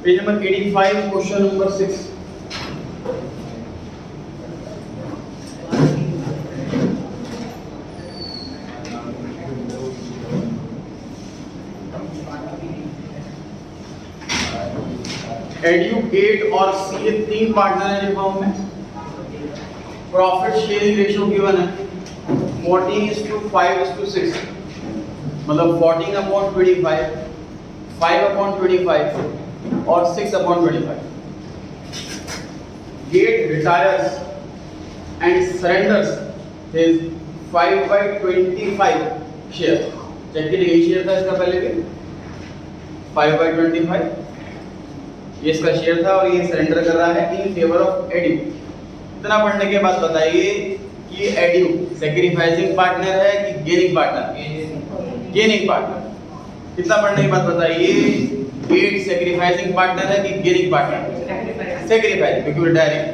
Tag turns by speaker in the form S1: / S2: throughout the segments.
S1: Page number 85, question number 6। एडुकेट और सीए 3 पार्टनर है फॉर्म में। प्रॉफिट शेयरिंग रेशियो गिवन है 14:5:6, मतलब 14/25, 5/25 और 6/25। Gate retires and surrenders his 5/25 share. Check कीजिए, यही शेयर था इसका पहले भी 5/25, ये इसका शेयर था और ये सरेंडर कर रहा है इन फेवर ऑफ एडू। इतना पढ़ने के बाद बताइए कि एडू सैक्रिफाइसिंग पार्टनर है कि गेनिंग पार्टनर? Gaining partner. कितना पढ़ने के बाद बताइए, गेट सैक्रिफाइसिंग पार्टनर है कि गेनिंग पार्टनर? सैक्रिफाइसिंग, क्योंकि डायरेक्ट।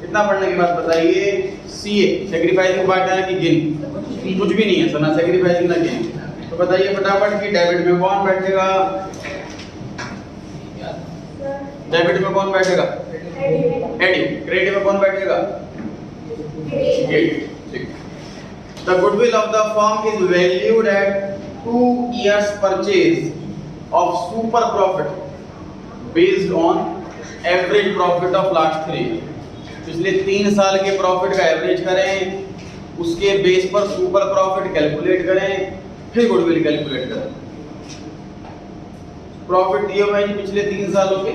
S1: कितना पढ़ने के बाद बताइए, सीए सैक्रिफाइसिंग पार्टनर है कि गेनिंग? कुछ भी नहीं है, ना सैक्रिफाइसिंग ना गेनिंग। तो बताइए फटाफट कि डेबिट में कौन बैठेगा? डेबिट में कौन बैठेगा? एडू। क्रेडिट में कौन बैठेगा? गेट। ठीक। The goodwill of the firm is valued at 2 years purchase of super profit based on average profit of last 3 years। पिछले 3 साल के प्रॉफिट का एवरेज करें, उसके बेस पर सुपर प्रॉफिट कैलकुलेट करें, फिर गुडविल कैलकुलेट करें। प्रॉफिट दिए हुए हैं पिछले 3 सालों के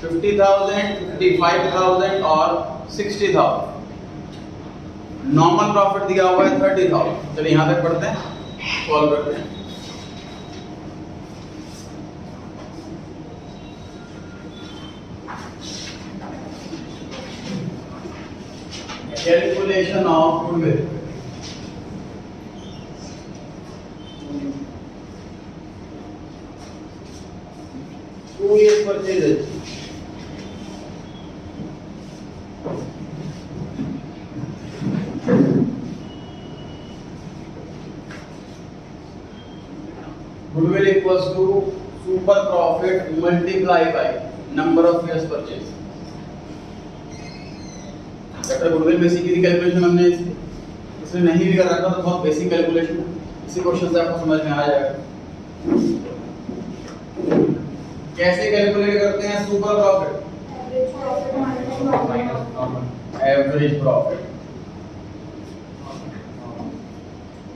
S1: 50,000, 55,000 और 60,000। नॉर्मल प्रॉफिट दिया हुआ है 30,000। चलिए यहां तक पढ़ते हैं, सॉल्व करते हैं। Calculation of goodwill. Two years purchase. Goodwill equals to super profit multiply by number of years purchase। Chapter goodwill basic की कैलकुलेशन हमने इसमें नहीं भी कर रखा तो बहुत बेसिक कैलकुलेशन है, इसी क्वेश्चन से आपको समझ में आ जाएगा। कैसे कैलकुलेट करते हैं super profit? Average profit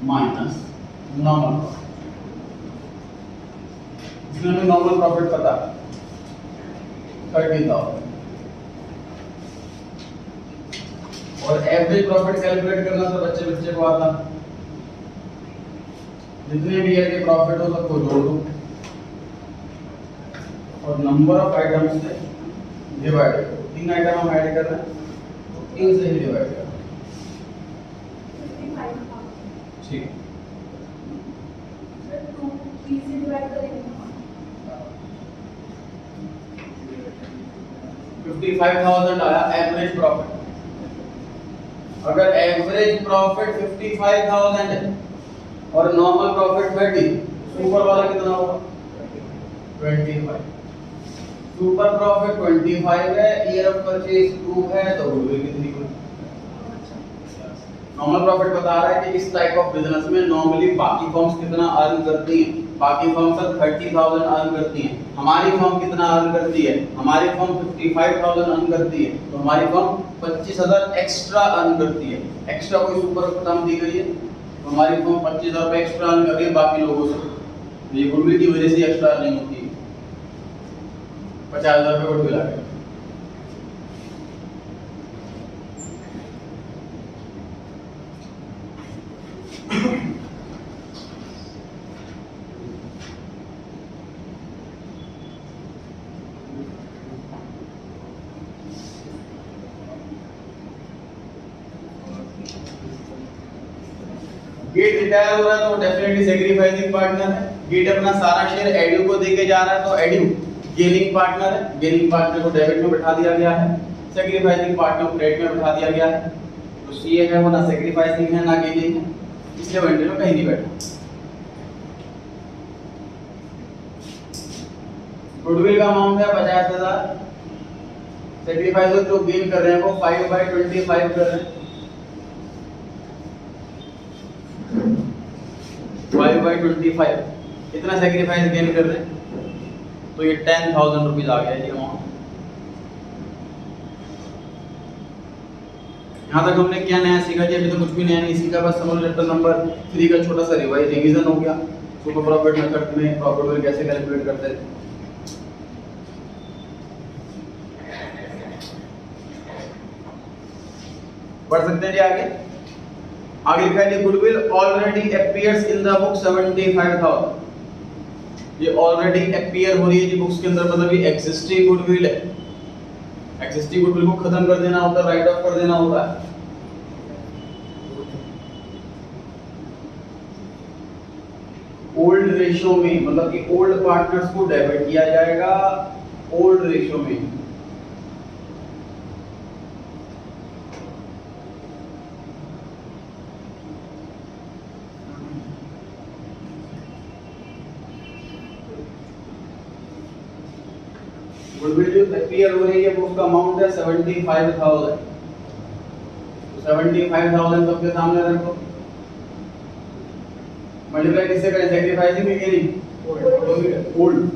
S1: minus normal profit. इसमें नॉर्मल प्रॉफिट पता 30,000 और एवरेज प्रॉफिट कैलकुलेट करना तो बच्चे को आता। जितने भी ईयर के प्रॉफिट हो सबको जोड़ दो और नंबर ऑफ आइटम्स से डिवाइड करो। 3 आइटम हम ऐड कर रहे हैं तो 3 से ही डिवाइड करो। ठीक, 55,000 आया एवरेज प्रॉफिट। अगर एवरेज प्रॉफिट 55,000 है और नॉर्मल प्रॉफिट 30, सुपर वाला कितना होगा? 25। सुपर प्रॉफिट 25 है, ईयर ऑफ परचेज 2 है, तो गुडविल कितनी होगी? नॉर्मल प्रॉफिट बता रहा है कि इस टाइप ऑफ बिजनेस में नॉर्मली बाकी फर्म्स कितना अर्न करती हैं। बाकी फर्म सब 30,000 अर्न करती हैं, हमारी फर्म कितना अर्न करती है? हमारी फर्म 55,000 अर्न करती है, तो हमारी फर्म 25,000 एक्स्ट्रा अर्न करती है। एक्स्ट्रा कोई सुपर टर्म दी गई है तो हमारी फर्म 25,000 रुपए एक्स्ट्रा अर्न कर रही है बाकी लोगों से। ये गुडविल की वजह से एक्स्ट्रा अर्निंग होती है। 50,000 रुपए गुडविल आ गया। गेट रिटायर हो रहा है तो डेफिनेटली सैक्रिफाइसिंग पार्टनर है। गेट अपना सारा शेयर एडू को देके जा रहा है तो एडू गेनिंग पार्टनर है। गेनिंग पार्टनर को डेबिट में बैठा दिया गया है, सैक्रिफाइसिंग पार्टनर को क्रेडिट में बैठा दिया गया है। तो सीए है वो ना सैक्रिफाइसिंग है ना गेनिंग है। इसलिए वो एंट्री में कहीं नहीं बैठा। गुडविल का अमाउंट है 50,000, सेक्रीफाइस जो गेन कर रहे हैं वो 5/25 कर रहे हैं, 5/25 इतना सेक्रीफाइस गेन कर रहे हैं, तो ये 10,000 रुपीज आ गया ये अमाउंट। यहाँ तक हमने क्या नया सीखा जी? अभी तो कुछ भी नया नहीं सीखा, बस समझ चैप्टर नंबर 3 का छोटा सा रिवीजन हो गया। सुपर प्रॉफिट मेथड में प्रॉफिट बिल कैसे कैलकुलेट करते हैं। पढ़ सकते हैं जी आगे। आगे लिखा है goodwill already appears in the book 75,000। ये ऑलरेडी अपीयर हो रही है जी बुक्स के अंदर, मतलब ये एक्जिस्टिंग गुडविल है। एक्जिस्टिंग गुडविल को खत्म कर देना होता है, राइट ऑफ कर देना होता है। ओल्ड रेशियो में, मतलब कि ओल्ड पार्टनर्स को डेबिट किया जाएगा ओल्ड रेशियो में। गुडविल जो अपीयर हो रही है वो उसका अमाउंट है 75,000। तो 75,000 सबके सामने रखो, मल्टीप्लाई किससे करें? सैक्रिफाइसिंग में gaining old.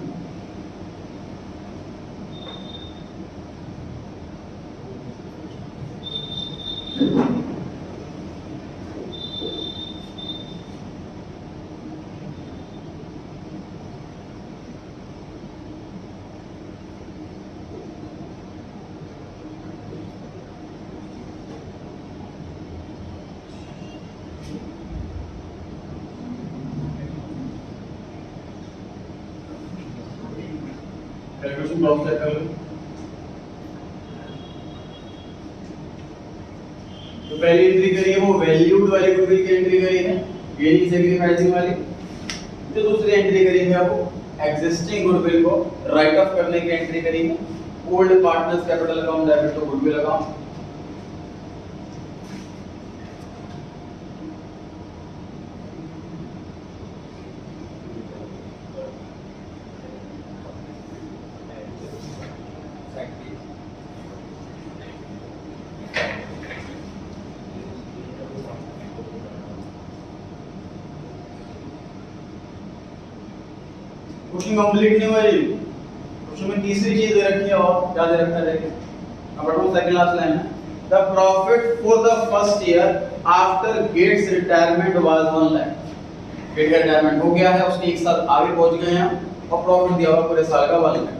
S1: Calculation cross check कर लो। तो पहली एंट्री करी है वो वैल्यूड वाली गुडविल की एंट्री करी है, गेनिंग सैक्रिफाइसिंग वाली। जो दूसरी एंट्री करी है वो एग्जिस्टिंग गुडविल को राइट ऑफ करने की एंट्री करी है, old partners capital account debit to goodwill account. Question complete नहीं हुआ जी। क्वेश्चन में तीसरी चीज दे रखी है, और क्या दे रखा है देखिए। नंबर 2 सेकंड लास्ट लाइन है, the profit for the first year after Gate's retirement was 1 lakh. Gate का रिटायरमेंट हो गया है, उसके एक साल आगे पहुंच गए हैं और प्रॉफिट दिया हुआ पूरे साल का 1 lakh.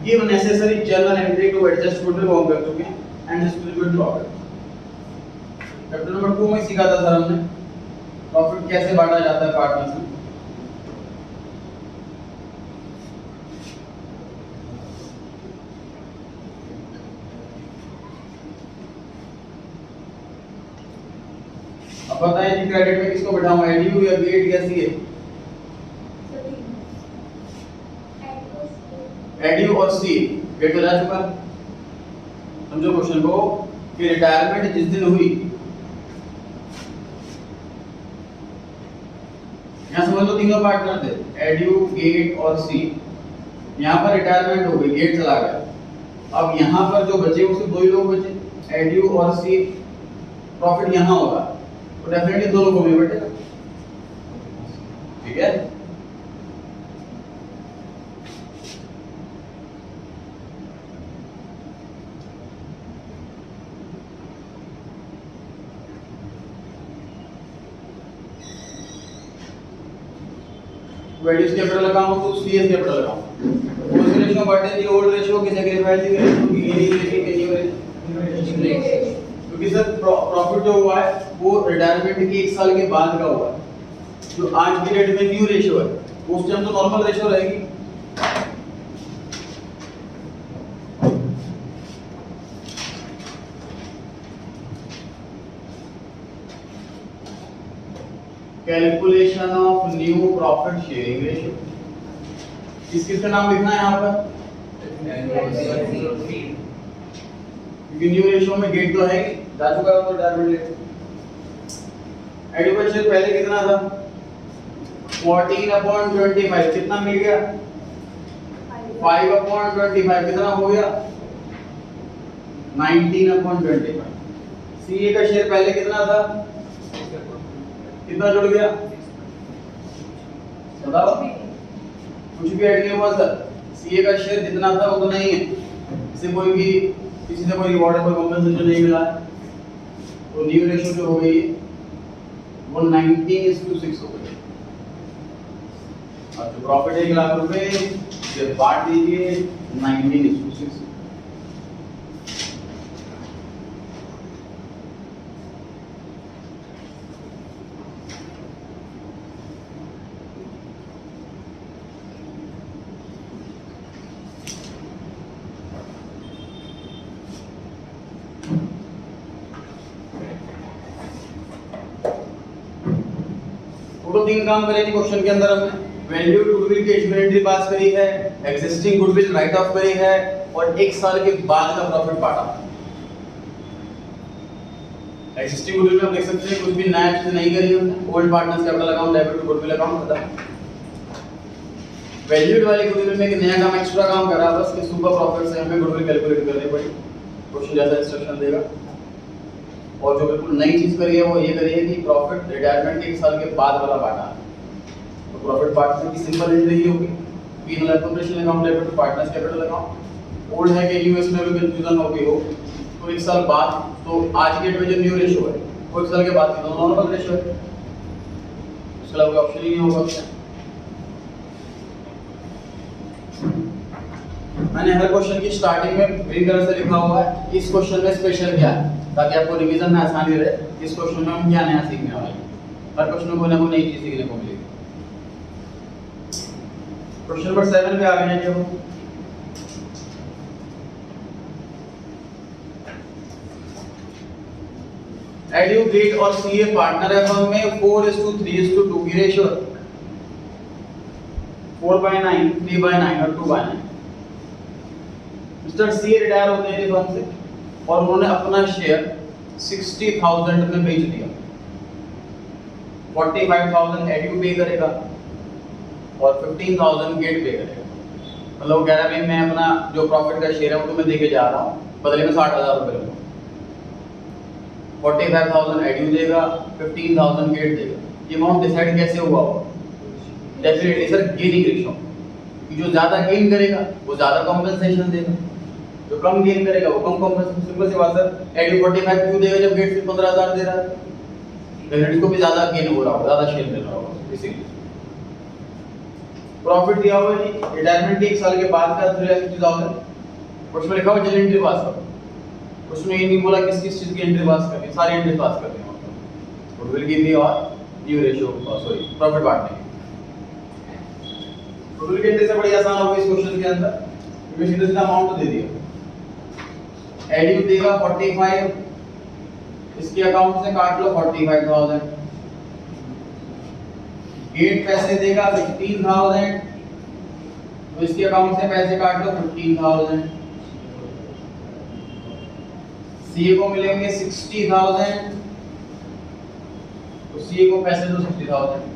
S1: Give necessary journal entry to adjust goodwill को हम कर चुके हैं and distribute profit. Chapter number 2 में सीखा था सर हमने प्रॉफिट कैसे बांटा जाता है पार्टनर्स में। अब बताइए जी क्रेडिट में किसको बिठाऊं, एडीयू या गेट या सीए? एडीयू और सीए। गेट तो जा चुका, समझो क्वेश्चन को कि रिटायरमेंट जिस दिन हुई, यहां समझ लो तीनों पार्टनर थे, एडीयू गेट और सी। यहां पर रिटायरमेंट हो गई, गेट चला गया। अब यहां पर जो बचे वो सिर्फ 2 ही लोग बचे, एडीयू और सी। प्रॉफिट यहां होगा तो डेफिनेटली दोनों को में बैठेगा, ठीक है। वेडिस capital account to CS capital account. उस रेशियो बढ़ते दी ओल्ड रेशियो की सैक्रिफाइसिंग रेशियो की गेनिंग रेशियो की न्यू रेशियो। क्योंकि सर प्रॉफिट जो हुआ है वो रिटायरमेंट के 1 साल के बाद का हुआ है। जो आज की डेट में न्यू रेशियो है उस टाइम तो नॉर्मल रेशियो रहेगी। Calculation of new profit sharing ratio, किसका नाम लिखना है यहाँ पर? क्योंकि न्यू रेशियो में गेट तो है जा चुका है तो रिटायरमेंट एडियो का शेयर पहले कितना था 14/25 कितना मिल गया 5/25 कितना हो गया 19/25 सीए का शेयर पहले कितना था कितना जुड़ गया बताओ कुछ भी ऐड नहीं हुआ सर सीए का शेयर जितना था उतना ही है इसे कोई भी किसी से कोई रिवॉर्ड कोई कॉम्पेंसेशन नहीं मिला है तो न्यू रेशियो जो हो गई वो 19:6 हो गई और जो प्रॉफिट है 1 लाख रुपए से बांट दीजिए 19:6 तो 3 काम करे थे क्वेश्चन के अंदर हमने वैल्यू गुडविल की इन्वेंटरी पास करी है एग्जिस्टिंग गुडविल राइट ऑफ करी है और 1 साल के बाद का प्रॉफिट बांटा एग्जिस्टिंग गुडविल में आप देख सकते हैं कुछ भी नया चीज नहीं करी हमने old partners capital account debit to goodwill account था वैल्यूड वाली गुडविल में एक नया काम एक्स्ट्रा काम करा बस कि सुपर प्रॉफिट से हमें गुडविल कैलकुलेट करनी पड़ी क्वेश्चन जैसा इंस्ट्रक्शन देगा और जो बिल्कुल नई चीज करी है वो ये करी है कि प्रॉफिट रिटायरमेंट के 1 साल के बाद वाला बांटा तो प्रॉफिट बांटने की सिंपल एंट्री ही होगी P&L corporation account debit to partners capital account old है कि यूएस में भी कंफ्यूजन हो गई हो तो 1 साल बाद तो आज के डेट में जो न्यू रेशियो है वो 1 साल के बाद की दोनों नॉर्मल रेशियो है इसके अलावा कोई ऑप्शन ही नहीं होगा मैंने हर क्वेश्चन की स्टार्टिंग में ग्रीन कलर से लिखा हुआ है इस क्वेश्चन में स्पेशल क्या है ताकि आपको रिवीजन में आसानी रहे इस क्वेश्चन में हम क्या नया सीखने वाले हैं हर क्वेश्चन में कोई ना कोई नई चीज सीखने को मिलेगी क्वेश्चन नंबर 7 पे आ गए हैं जब एडू गेट और सीए पार्टनर है फर्म में 4:3:2 की रेशियो 4/9 3/9 और 2/9 मिस्टर सी रिटायर होते हैं फर्म से और उन्होंने अपना शेयर 60,000 में बेच दिया 45,000 एडू पे करेगा और 15,000 गेट पे करेगा मतलब कह रहा है भाई मैं अपना जो प्रॉफिट का शेयर है वो तुम्हें देके जा रहा हूँ बदले में 60,000 रुपए लूंगा 45,000 एडू देगा 15,000 गेट देगा ये अमाउंट डिसाइड कैसे हुआ डेफिनेटली सर गेनिंग रेशियो जो ज्यादा गेन करेगा वो ज्यादा कॉम्पेंसेशन देगा जो कम गेन करेगा वो कम कॉम्पेंसेशन सिंपल सी बात सर एडू 45 क्यों देगा जब गेट 15,000 दे रहा है डेफिनेटली को भी ज्यादा गेन हो रहा होगा ज्यादा शेयर मिल रहा होगा इसीलिए प्रॉफिट दिया हुआ है जी रिटायरमेंट के 1 साल के बाद का 3,50,000 उसमें लिखा हुआ जल्दी एंट्री पास करो उसमें ये नहीं बोला किस किस चीज की एंट्री पास करनी सारी एंट्री पास करनी है गुडविल की भी और न्यू रेशियो सॉरी प्रॉफिट बांटने की गुडविल की एंट्री से बड़ी आसान होगी इस क्वेश्चन के अंदर क्योंकि सीधा सीधा अमाउंट दे दिया एडू देगा 45 इसके अकाउंट से काट लो 45,000 गेट पैसे देगा 15,000 तो इसके अकाउंट से पैसे काट लो 15,000 सीए को मिलेंगे 60,000 तो सीए को पैसे दो 60,000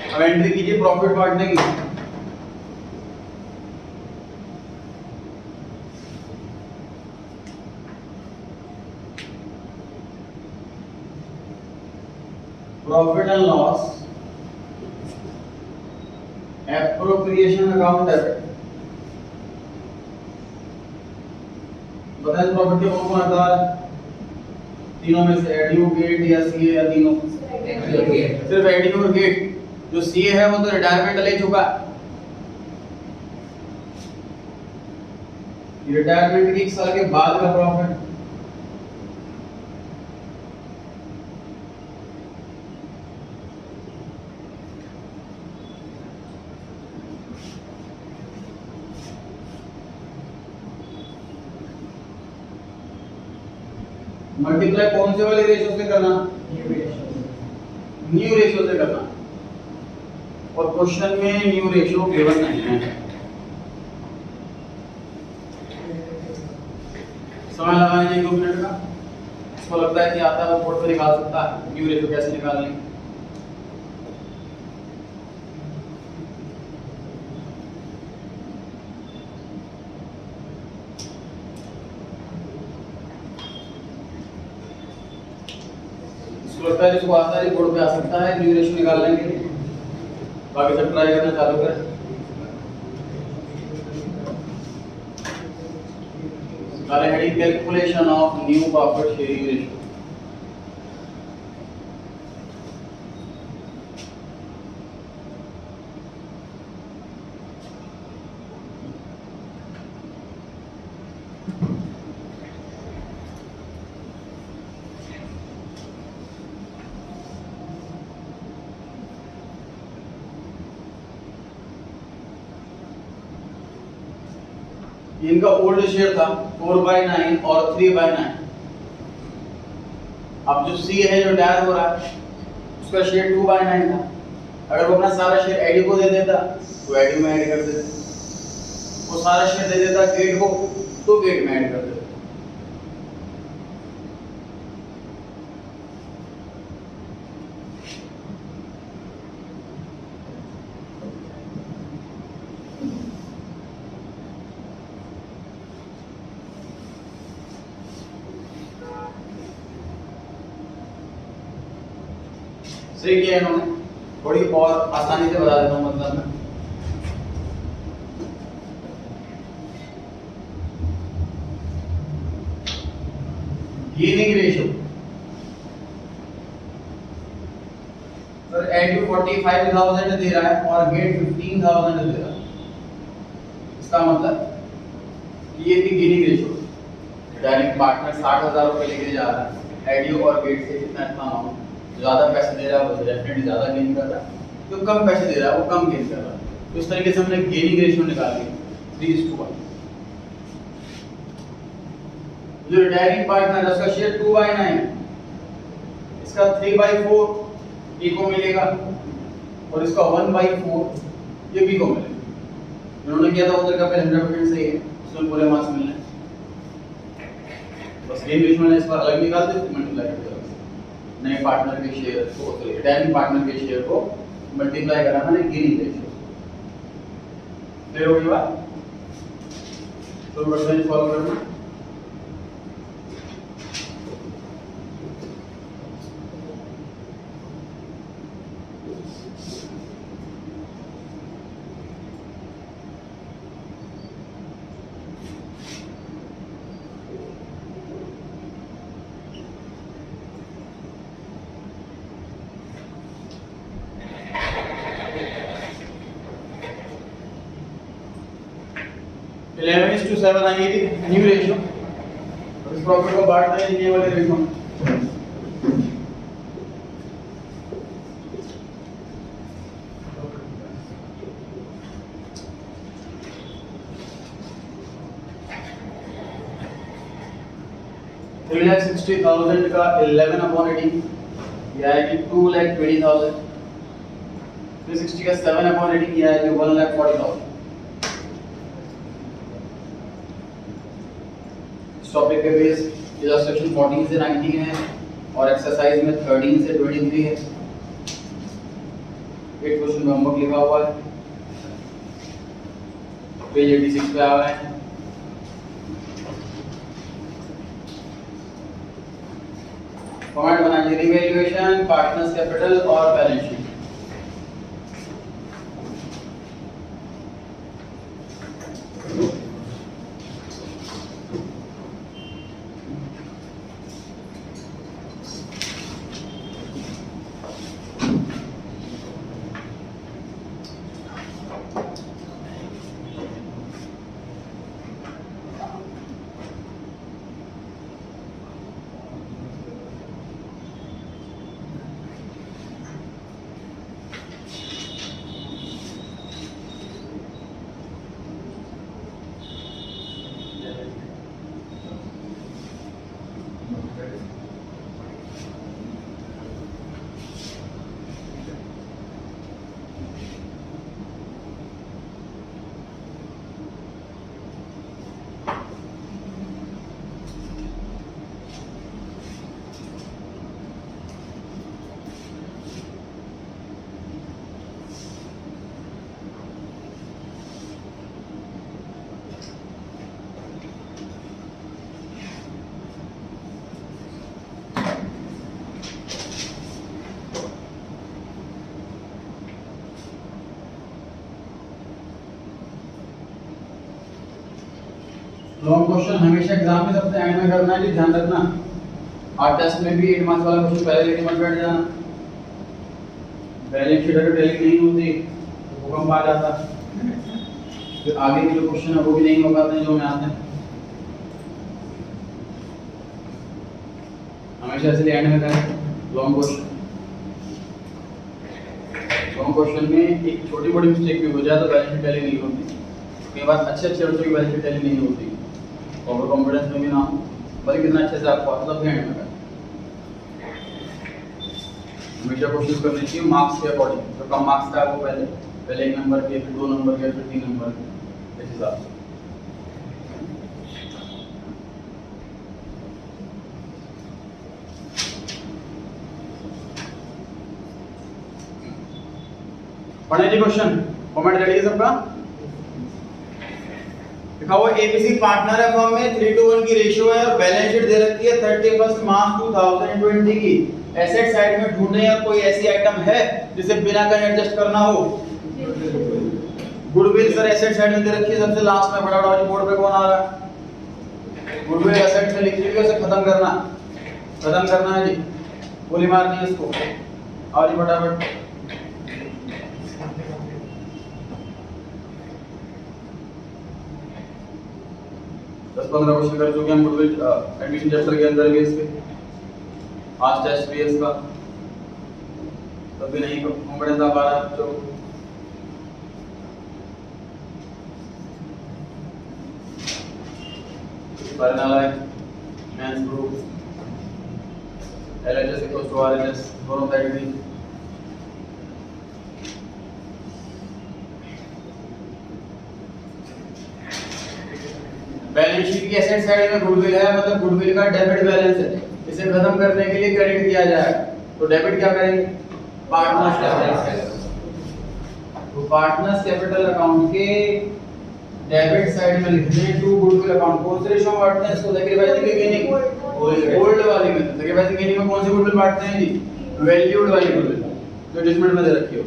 S1: अब एंट्री कीजिए प्रॉफिट बांटने की profit and loss appropriation account debit बताएं प्रॉफिट के कौन आता है तीनों में से एडू गेट या सीए या तीनों सिर्फ एडू और गेट जो सीए है वो तो रिटायरमेंट ले चुका रिटायरमेंट के 1 साल के बाद का प्रॉफिट मल्टीप्लाई कौन से वाले रेशियो से करना, न्यू रेशियो से करना, और क्वेश्चन में न्यू रेशियो गिवन नहीं है। समय लगाने के 2 मिनट का, इसको लगता है कि आता है वो बोर्ड पे निकाल सकता है न्यू रेशियो कैसे निकालने। इसको लगता है जिसको आता है बोर्ड पे आ सकता है न्यू रेशियो निकालने के लिए, बाकी सब ट्राई करना चालू करें। Heading calculation of new profit sharing ratio. इनका ओल्ड शेयर था 4/9 और 3/9। अब जो सी है जो डायर हो रहा है उसका शेयर 2/9 था। अगर वो अपना सारा शेयर एडी को दे देता तो एडी में ऐड कर देते, वो सारा शेयर दे देता गेट को तो गेट में ऐड कर देते। सही किया इन्होंने, थोड़ी और आसानी से बता देता हूँ मतलब मैं। गेनिंग रेशियो सर एड 45,000 दे रहा है और गेट 15,000 दे रहा है। इसका मतलब ये भी गेनिंग रेशियो, डायरेक्ट पार्टनर 60,000 रुपए लेके जा रहा है, एडियो और गेट से कितना अमाउंट ज्यादा पैसे दे रहा है वो डेफिनेटली ज्यादा गेन कर रहा है, जो कम पैसे दे रहा है वो कम गेन कर रहा है। तो इस तरीके से हमने गेनिंग रेशियो निकाली 3:1। जो रिटायरिंग पार्टनर है उसका शेयर 2/9, इसका 3/4 ए को मिलेगा और इसका 1/4 ये बी को मिलेगा। उन्होंने किया था उधर का पहले 100% सही है, उसमें पूरे मार्क्स मिलने हैं। बस गेन रेशियो मैंने इस पर अलग निकाल दिया, मल्टीप्लाई कर दिया नए पार्टनर के शेयर को, रिटायरिंग पार्टनर के शेयर को मल्टीप्लाई करा मैंने गेनिंग रेशियो। क्लियर हो गई बात? तो वर्ड फॉलो करना। इलेवन इज टू 7 आई थी न्यू रेशियो, और इस प्रॉफिट को बांटना है ये वाले रेशियो में। थ्री 3,60,000 का 11/18 यह है कि 2,20,000। 360 का 7/18 यह है कि 1,40,000। टॉपिक के बेस इलस्ट्रेशन 14 से 19 है और एक्सरसाइज में 13 से 23 है। 8 क्वेश्चन में होमवर्क लिखा हुआ है, पेज 86 पे आ रहे हैं। फॉर्मेट बनाइए रिवैल्यूएशन, पार्टनर्स कैपिटल और बैलेंस शीट। लॉन्ग क्वेश्चन हमेशा एग्जाम में सबसे एंड में करना है जी, ध्यान रखना। और टेस्ट में भी 8 मार्क्स वाला क्वेश्चन पहले लेके मत बैठ जाना। बैलेंस शीट अगर टैली नहीं होती तो भूकंप आ जाता, फिर आगे के जो क्वेश्चन है वो भी नहीं हो पाते जो में आते हैं। हमेशा इसलिए एंड में करें लॉन्ग क्वेश्चन। लॉन्ग क्वेश्चन में एक छोटी बड़ी मिस्टेक भी हो जाए तो बैलेंस शीट टैली नहीं होती। कई बार अच्छे बच्चों की बैलेंस शीट टैली नहीं होती, ओवर कॉन्फिडेंस में भी ना हो, बल्कि कितना अच्छे से आपको आता है एंड में करें। हमेशा कोशिश करनी चाहिए मार्क्स के अकॉर्डिंग, जो कम मार्क्स का वो पहले 1 नंबर के, फिर 2 नंबर के, फिर 3 नंबर के, इस हिसाब से। पढ़े जी क्वेश्चन, कमेंट रेडी है सबका? लिखा हुआ एबीसी पार्टनर है फर्म में, 3:1 की रेशियो है और बैलेंस शीट दे रखी है 31 मार्च 2020 की। एसेट साइड में ढूंढे या कोई ऐसी आइटम है जिसे बिना कहीं एडजस्ट करना हो। गुडविल सर एसेट साइड में दे रखी है, सबसे लास्ट में बड़ा बड़ा बोर्ड पे कौन आ रहा है? गुडविल एसेट में लिखी हुई है, उसे खत्म करना है जी, गोली मारनी है इसको। और जी फटाफट 10-15 क्वेश्चन कर चुके हैं हम गुडविल एडमिशन चैप्टर के अंदर भी इसके। आज टेस्ट भी है इसका, तब भी नहीं कॉन्फिडेंस आ पा रहा है बच्चों को। Means group LHS equals to RHS दोनों साइड भी। बैलेंस शीट की एसेट साइड में गुडविल है, मतलब गुडविल का डेबिट बैलेंस है, इसे खत्म करने के लिए क्रेडिट किया जाएगा। तो डेबिट क्या करेंगे? Partners capital. तो पार्टनर्स कैपिटल अकाउंट के डेबिट साइड में लिखते हैं टू गुडविल अकाउंट। कौन से रेशियो में बांटते हैं इसको? सैक्रिफाइसिंग गेनिंग, ओल्ड वाली में। सैक्रिफाइसिंग गेनिंग में कौन सी गुडविल बांटते हैं जी? वैल्यूड वाली गुडविल, जो डिसमिट में दे रखी हो।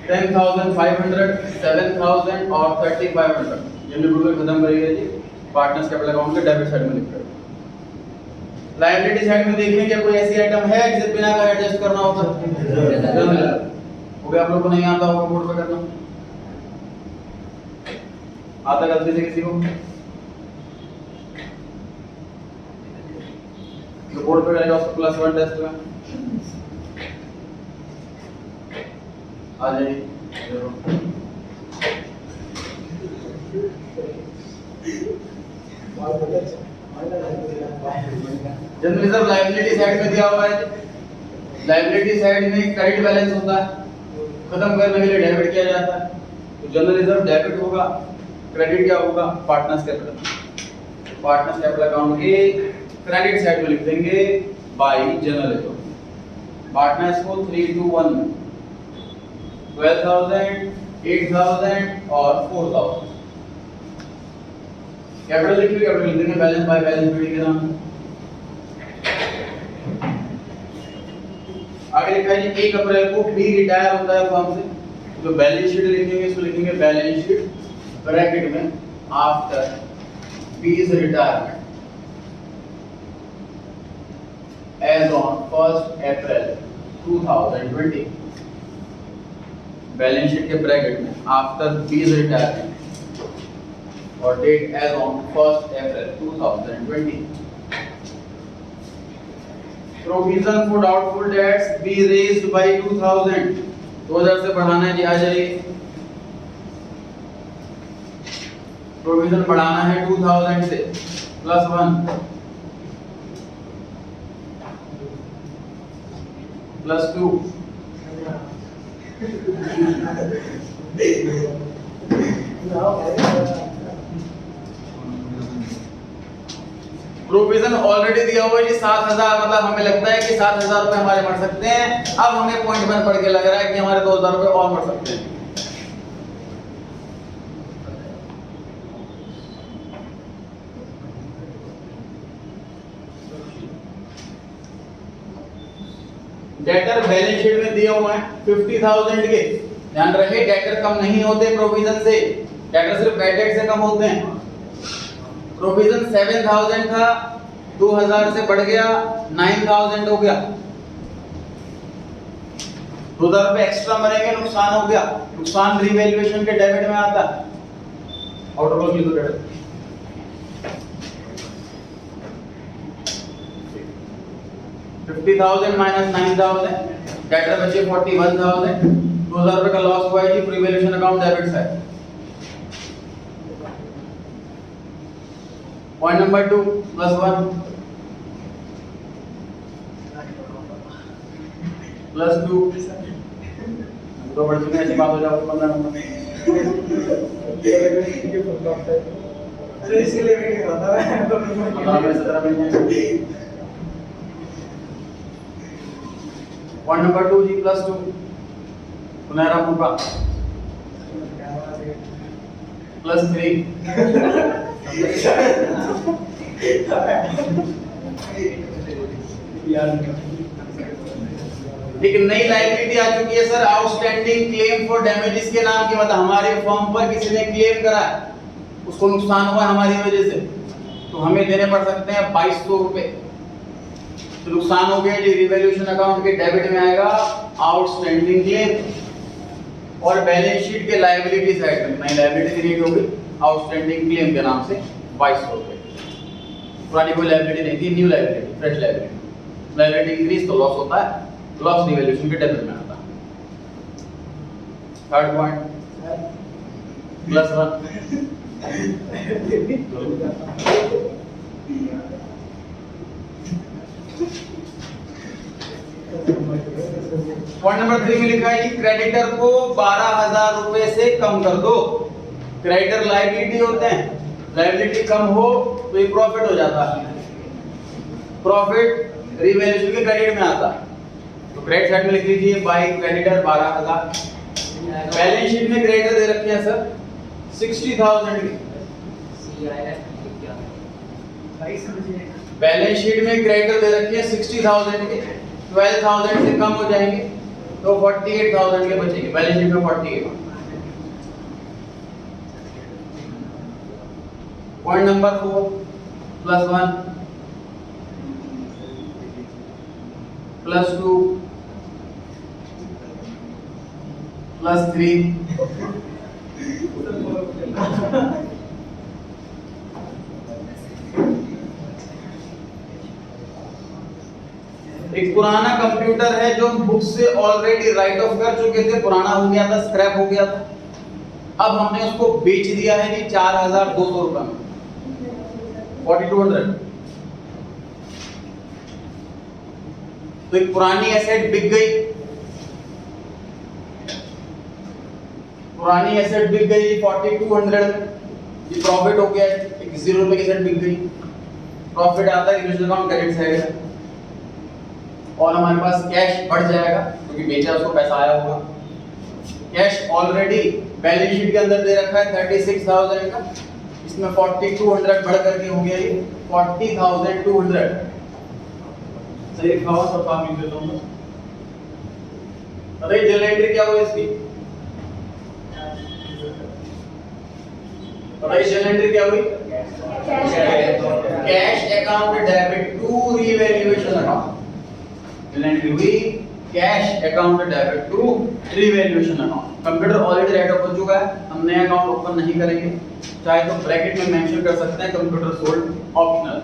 S1: $10,500, $7,000 और $3,500 ये भी गुडविल खत्म करिए जी, पार्टनर्स कैपिटल अकाउंट के डेबिट साइड में लिखकर। लायबिलिटी साइड में देखें क्या कोई ऐसी आइटम है जिसे बिना का एडजस्ट करना होता है? वो भी आप लोग को नहीं आता होगा बोर्ड पे करना। आता गलती से किसी को? जो बोर्ड पे करेगा उसको +1 टेस्ट में आ जाइए। जनरल रिजर्व लायबिलिटी साइड में दिया हुआ है। लायबिलिटी साइड में क्रेडिट बैलेंस होता है, खत्म करने के लिए डेबिट किया जाता है। तो जनरल रिजर्व डेबिट होगा, क्रेडिट क्या होगा? Partners capital. Partners capital account के क्रेडिट साइड में लिख देंगे बाय जनरल रिजर्व। पार्टनर्स को 3:1 में 12,000, 8,000 और 4,000 कैपिटल लिख लिया। कैपिटल लिख देंगे बैलेंस बाय बैलेंस शीट के नाम। आगे लिखा है जी 1 अप्रैल को बी रिटायर होता है फर्म से। जो बैलेंस शीट लिखेंगे इसको लिखेंगे बैलेंस शीट ब्रैकेट में after B's retirement as on 1 April 2020। Balance sheet के ब्रैकेट में आफ्टर बीज रिटायरमेंट और date as on 1 April 2020। Provision for doubtful debts be raised by 2000 से बढ़ाना है जी। आ जाइए, प्रोविजन बढ़ाना है 2000 से +1 +2 प्रोविजन ऑलरेडी दिया हुआ है जी 7,000, मतलब हमें लगता है कि 7,000 रुपए हमारे बढ़ सकते हैं। अब हमें पॉइंट में पढ़ के लग रहा है कि हमारे 2,000 रुपए और बढ़ सकते हैं। डेटर बैलेंस शीट में दिए हुए हैं 50,000 के। ध्यान रहे डेटर कम नहीं होते प्रोविजन से, डेटर सिर्फ बैड डेट से कम होते हैं। प्रोविजन 7,000 था, 2,000 से बढ़ गया 9,000 हो गया, 2,000 रुपए एक्स्ट्रा मरेंगे, नुकसान हो गया। नुकसान रिवैल्यूएशन के डेबिट में आता है। आउटर क्लोज लिखो डेबिट 50,000 माइनस 9,000, डेटर बचे 41,000, 2,000 रुपए का लॉस हुआ है जी, revaluation account debit side. Point number 2 +1 +2 तो बढ़ चुके ऐसी बात हो जाओ 15 नंबर
S2: इसके लिए वेट कर रहा था तो
S1: 17 में। पॉइंट नंबर 2 जी +2 सुनहरा मौका +3 एक नई लायबिलिटी आ चुकी है sir, outstanding claim for damages के नाम की, मतलब हमारे फॉर्म पर किसी ने क्लेम करा, उसको नुकसान हुआ हमारी वजह से, तो हमें देने पड़ सकते हैं 2200 रुपए। तो नुकसान हो गया जी, रिवैल्यूएशन अकाउंट के डेबिट में आएगा आउटस्टैंडिंग क्लेम, और बैलेंस शीट के लायबिलिटी साइड में नई लायबिलिटी क्रिएट होगी आउटस्टैंडिंग क्लेम के नाम से 2200 रुपए। पुरानी कोई लायबिलिटी नहीं थी, new liability, fresh liability. Liability increase तो लॉस होता है, लॉस रिवैल्यूएशन के डेबिट में आता है। थर्ड पॉइंट +1 पॉइंट नंबर 3 में लिखा है कि क्रेडिटर को 12,000 रुपए से कम कर दो। क्रेडिटर लायबिलिटी होते हैं, लायबिलिटी कम हो तो ये प्रॉफिट हो जाता है, प्रॉफिट रिवैल्यूएशन के क्रेडिट में आता है। तो क्रेडिट साइड में लिख लीजिए बाय क्रेडिटर 12,000। बैलेंस शीट में क्रेडिटर दे रखे हैं सर 60,000 की, बैलेंस शीट में क्रेडिटर दे रखे हैं 60,000 के, 12,000 से कम हो जाएंगे तो 48,000 के बचेंगे, बैलेंस शीट में 48। पॉइंट नंबर 4 +1 +2 +3 एक पुराना कंप्यूटर है जो बुक से ऑलरेडी राइट ऑफ कर चुके थे, पुराना हो गया था, स्क्रैप हो गया था, अब हमने उसको बेच दिया है जी 4,200 रुपए में, 4,200। तो एक पुरानी एसेट बिक गई, पुरानी एसेट बिक गई 4,200 में, ये प्रॉफिट हो गया, एक 0 रुपए की एसेट बिक गई, प्रॉफिट आता है रिवैल्यूएशन अकाउंट क्रेडिट साइड है, और हमारे पास कैश बढ़ जाएगा क्योंकि बेचा उसको पैसा आया होगा। कैश ऑलरेडी बैलेंस शीट के अंदर दे रखा है 36,000 का, इसमें 4,200 बढ़ करके हो गया ये 40,200। सही लिखा हुआ, सब काम लिख देता हूं। अरे जनरल एंट्री क्या हुई इसकी, बताइए जनरल एंट्री क्या हुई, cash account debit to revaluation account. General entry हुई cash account debit to revaluation account. Computer already write off हो चुका है, हम नया अकाउंट ओपन नहीं करेंगे, चाहे तो ब्रैकेट में मेंशन कर सकते हैं computer sold, optional.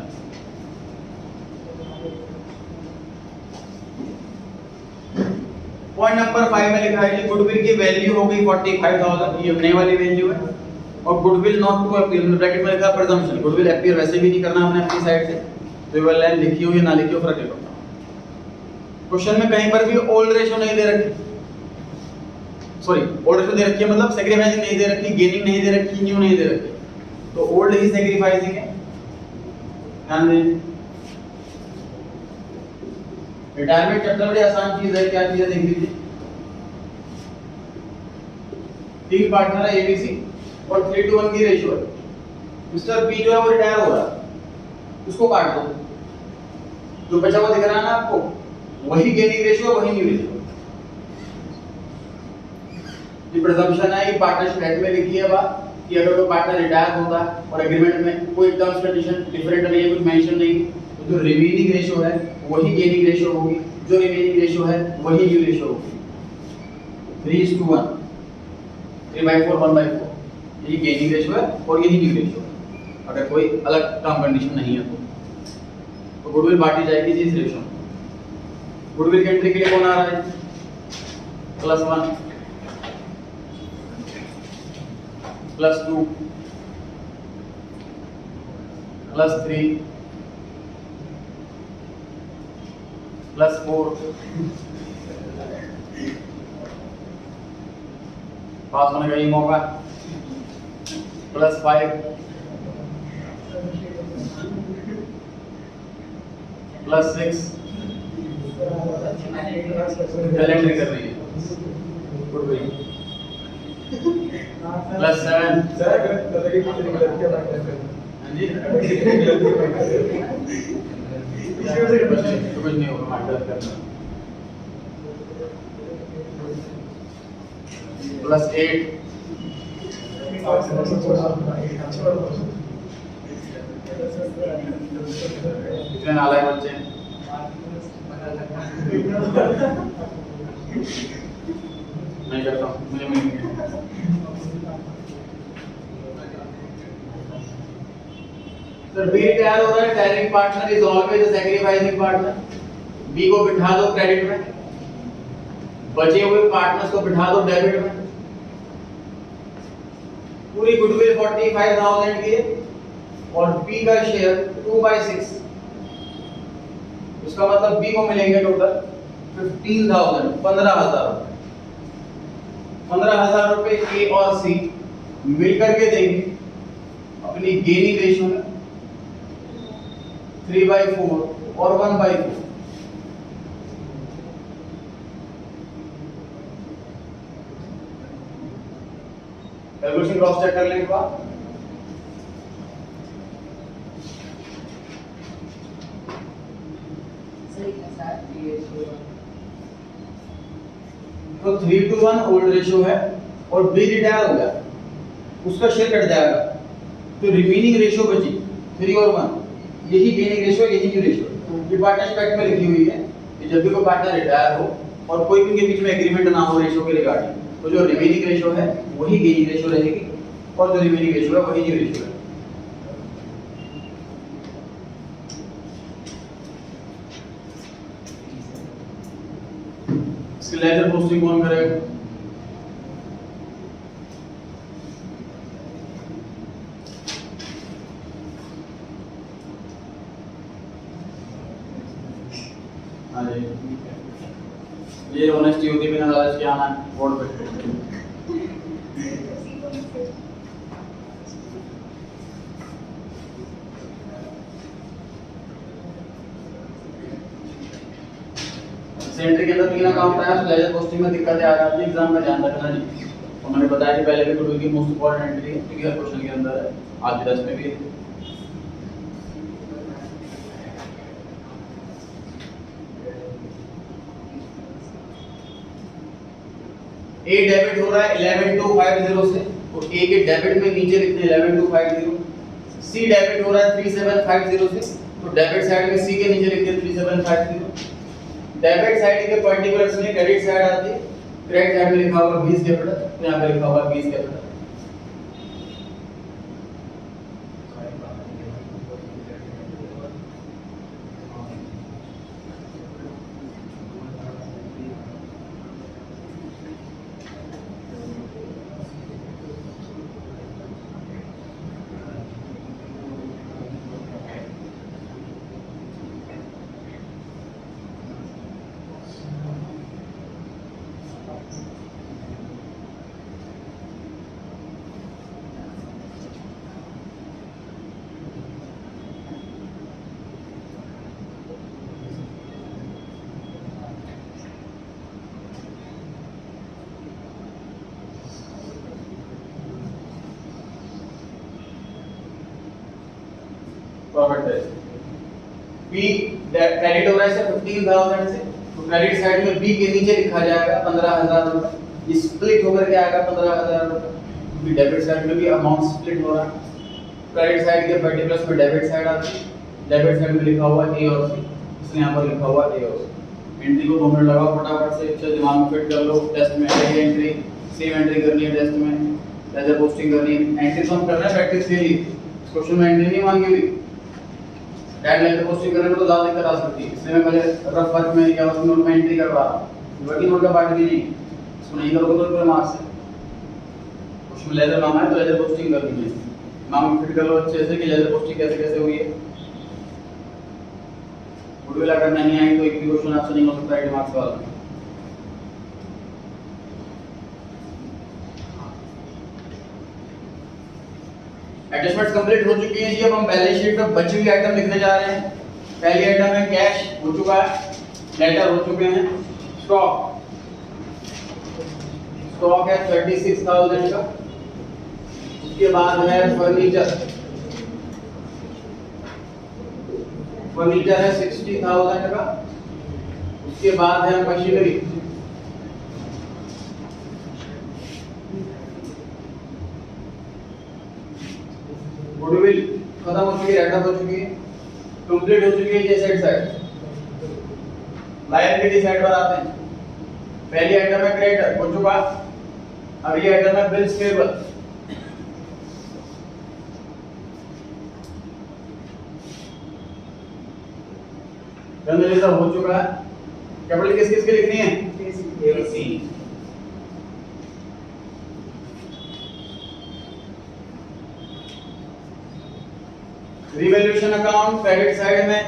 S1: Point number 5 में लिखा है कि गुडविल की वैल्यू हो गई 45,000, ये नई वाली वैल्यू है, और goodwill not to appear, bracket में लिखा है प्रिजम्पशन, गुडविल अपीयर वैसे भी नहीं करना हमने अपनी साइड से, तो ये वाली लाइन लिखी हो या ना लिखी हो फर्क नहीं पड़ता। क्वेश्चन में कहीं पर भी ओल्ड रेशो नहीं दे रखी, सॉरी ओल्ड रेशो दे रखी है मतलब सैक्रिफाइसिंग नहीं दे रखी, गेनिंग नहीं दे रखी, न्यू नहीं दे रखी, तो ओल्ड ही सैक्रिफाइसिंग है, ध्यान दें। रिटायरमेंट चैप्टर बड़ी आसान चीज है, क्या चीज है देख लीजिए। 3 पार्टनर है एबीसी और 3:1 की रेशियो है, मिस्टर पी जो है वो रिटायर हो रहा है, उसको काट दो, जो बचा हुआ दिख रहा है ना आपको वही गेनिंग रेशियो, वही न्यू रेशियो। ये प्रिजम्पशन है, ये पार्टनरशिप एक्ट में लिखी है बात कि अगर कोई पार्टनर रिटायर होता है और एग्रीमेंट में कोई टर्म्स कंडीशन डिफरेंट नहीं है, कुछ मेंशन नहीं, तो जो रिमेनिंग रेशियो है वही गेनिंग रेशियो होगी, जो रिमेनिंग रेशियो है वही न्यू रेशियो होगी। 3:1, 3/4, 1/4, यही गेनिंग रेशियो है और यही न्यू रेशियो है, अगर कोई अलग टर्म कंडीशन नहीं है तो गुडविल बांटी जाएगी इस रेशियो में। गुडविल की एंट्री के लिए कौन आ रहा है? +1, +2, +3, +4, पास होने का ये मौका, +5, +6, कैलेंडर कर रही है गुडविल, +7, जी कुछ नहीं होगा, मार्कर करना, +8, कितने नालायक बच्चे हैं। नहीं करता हूँ, मुझे मिल गया। सर बी रिटायर हो रहा है, retiring partner is always a sacrificing partner. B को बिठा दो क्रेडिट में, बचे हुए पार्टनर्स को बिठा दो डेबिट में। पूरी गुडविल 45,000 की है और बी का शेयर 2/6, इसका मतलब बी को मिलेंगे टोटल 15,000, 15,000 रुपए। 15,000 रुपए ए और सी मिल करके देंगे अपनी गेनिंग रेशियो में 3/4 और 1/4। कैलकुलेशन क्रॉस चेक कर लेंगे बात। तो 3:1 ओल्ड रेशियो है और बी रिटायर हो गया, उसका शेयर कट जाएगा, तो रिमेनिंग रेशियो बची 3 और 1, यही गेनिंग रेशियो, यही न्यू रेशियो। ये पार्टनरशिप एक्ट में लिखी हुई है कि जब भी कोई पार्टनर रिटायर हो और कोई भी उनके बीच में एग्रीमेंट ना हो रेशियो के रिगार्डिंग, तो जो रिमेनिंग रेशियो है वही गेनिंग रेशियो रहेगी और जो रिमेनिंग रेशियो है वही न्यू रेशियो है। इसकी लेजर पोस्टिंग कौन करेगा? हाँ जी, ये ऑनेस्टी होती बिना लालच के आना बोर्ड पे। सेंटर के अंदर तीन अकाउंट है, लेजर पोस्टिंग में दिक्कतें आ जाती है, एग्जाम में ध्यान रखना नहीं। और मैंने बताया कि पहले भी गुडविल की मोस्ट इंपॉर्टेंट एंट्री है, क्योंकि हर क्वेश्चन के अंदर है, आज के 10 में भी है। ए डेबिट हो रहा है 11250 से, तो ए के डेबिट में नीचे लिखते हैं 11250। सी डेबिट हो रहा है 3750 से, तो डेबिट साइड में सी के नीचे लिखते हैं 3750। डेबिट साइड के पर्टिकुलर्स में क्रेडिट साइड आती है, क्रेडिट साइड में लिखा होगा 20 कैपिटल, तो यहाँ पे लिखा होगा 20 कैपिटल। प्रॉफिट है, पी क्रेडिट हो रहा है 15,000 से, तो क्रेडिट साइड में बी के नीचे लिखा जाएगा 15,000 रुपए, स्प्लिट होकर के आएगा 15,000 रुपए, क्योंकि डेबिट साइड में भी अमाउंट स्प्लिट हो रहा है। क्रेडिट साइड के पर्टिकुलर्स में डेबिट साइड आती है, डेबिट साइड में लिखा हुआ ए और सी, इसलिए यहाँ पर लिखा हुआ ए और सी। एंट्री को 2 मिनट लगाओ फटाफट से, अच्छा दिमाग में फिट कर लो। टेस्ट में आएगी एंट्री, सेम एंट्री करनी है टेस्ट में, लेजर पोस्टिंग करनी है। एंट्री तो हम कर रहे हैं प्रैक्टिस के लिए, क्वेश्चन में एंट्री नहीं मांगी हुई। डैड लेजर पोस्टिंग करने में तो ज़्यादा दिक्कत आ सकती है, इसलिए मैं पहले रफ वर्क में या वर्किंग नोट में एंट्री करवा रहा हूँ। वर्किंग नोट का पार्ट भी नहीं, इसको नहीं करोगे तो पूरे मार्क्स है। क्वेश्चन में लेजर मांगा है तो लेजर पोस्टिंग कर दीजिए, दिमाग में फिट कर लो अच्छे से कि लेजर पोस्टिंग कैसे कैसे हुई है। गुडविल अगर नहीं आई तो एक भी क्वेश्चन आपसे नहीं हो सकता 8 मार्क्स वाला। एडजस्टमेंट्स कंप्लीट हो चुकी हैं जी। अब हम बैलेंस शीट में बची हुई आइटम लिखने जा रहे हैं। पहली आइटम है कैश, हो चुका है, डेटर हो चुके हैं, स्टॉक, स्टॉक है 36,000 का। उसके बाद है फर्नीचर, फर्नीचर है 60,000 का। उसके बाद है मशीनरी, गुडविल खत्म हो चुकी है, राइट हो चुकी है, कंप्लीट हो चुकी है ये सेट साइड। लायबिलिटी साइड पर आते हैं। पहली आइटम है क्रेडिटर, हो चुका। अगली आइटम है बिल्स पेबल, जनरलिज्म हो चुका है। कैपिटल किस किस की लिखनी है? ए और सी। रिवैल्यूएशन अकाउंट क्रेडिट साइड में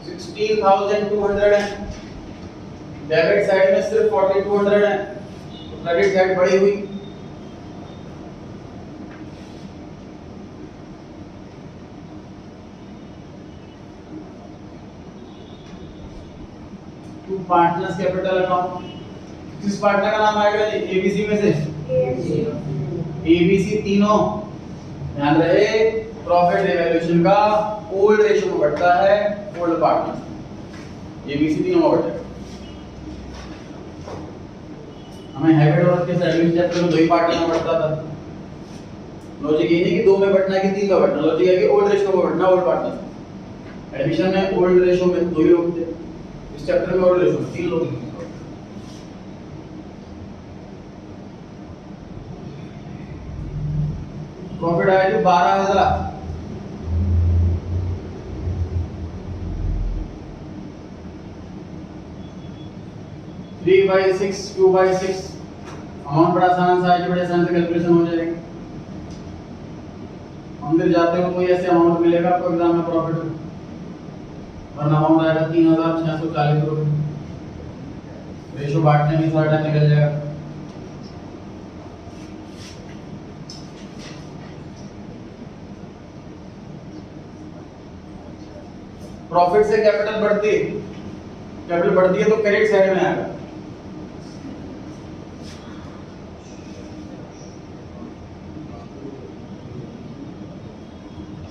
S1: 16,200 है, डेबिट साइड में सिर्फ 4,200 है, तो क्रेडिट साइड बढ़ी हुई। टू पार्टनर्स कैपिटल अकाउंट, किस पार्टनर का नाम आएगा जी? एबीसी में से एबीसी तीनों, ध्यान रहे प्रॉफिट रिवैल्यूएशन का ओल्ड रेशियो में बढ़ता है, ओल्ड पार्टनर एबीसी तीनों में बढ़ता है। हमें हैबिट और के सर्विस चैप्टर में 2 ही पार्टनर में बढ़ता था। लॉजिक ये नहीं कि 2 में बढ़ना है कि 3 में बढ़ना, लॉजिक है कि ओल्ड रेशियो में बढ़ना, ओल्ड पार्टनर। एडमिशन में ओल्ड रेशियो में 2 ही लोग थे, इस चैप्टर में ओल्ड रेशियो में 3 लोग थे। प्रॉफिट आया जो 12,000, थ्री बाई सिक्स, 2/6 अमाउंट बड़ा आसान सा है, बड़े आसान से कैलकुलेशन हो जाएगी। अंदर जाते हो कोई ऐसे अमाउंट मिलेगा आपको एग्जाम में प्रॉफिट, वरना अमाउंट आएगा 3,640 रुपए। रेशियो बांटने में थोड़ा टाइम निकल जाएगा। प्रॉफिट से कैपिटल बढ़ती है, कैपिटल बढ़ती है तो क्रेडिट साइड में आएगा।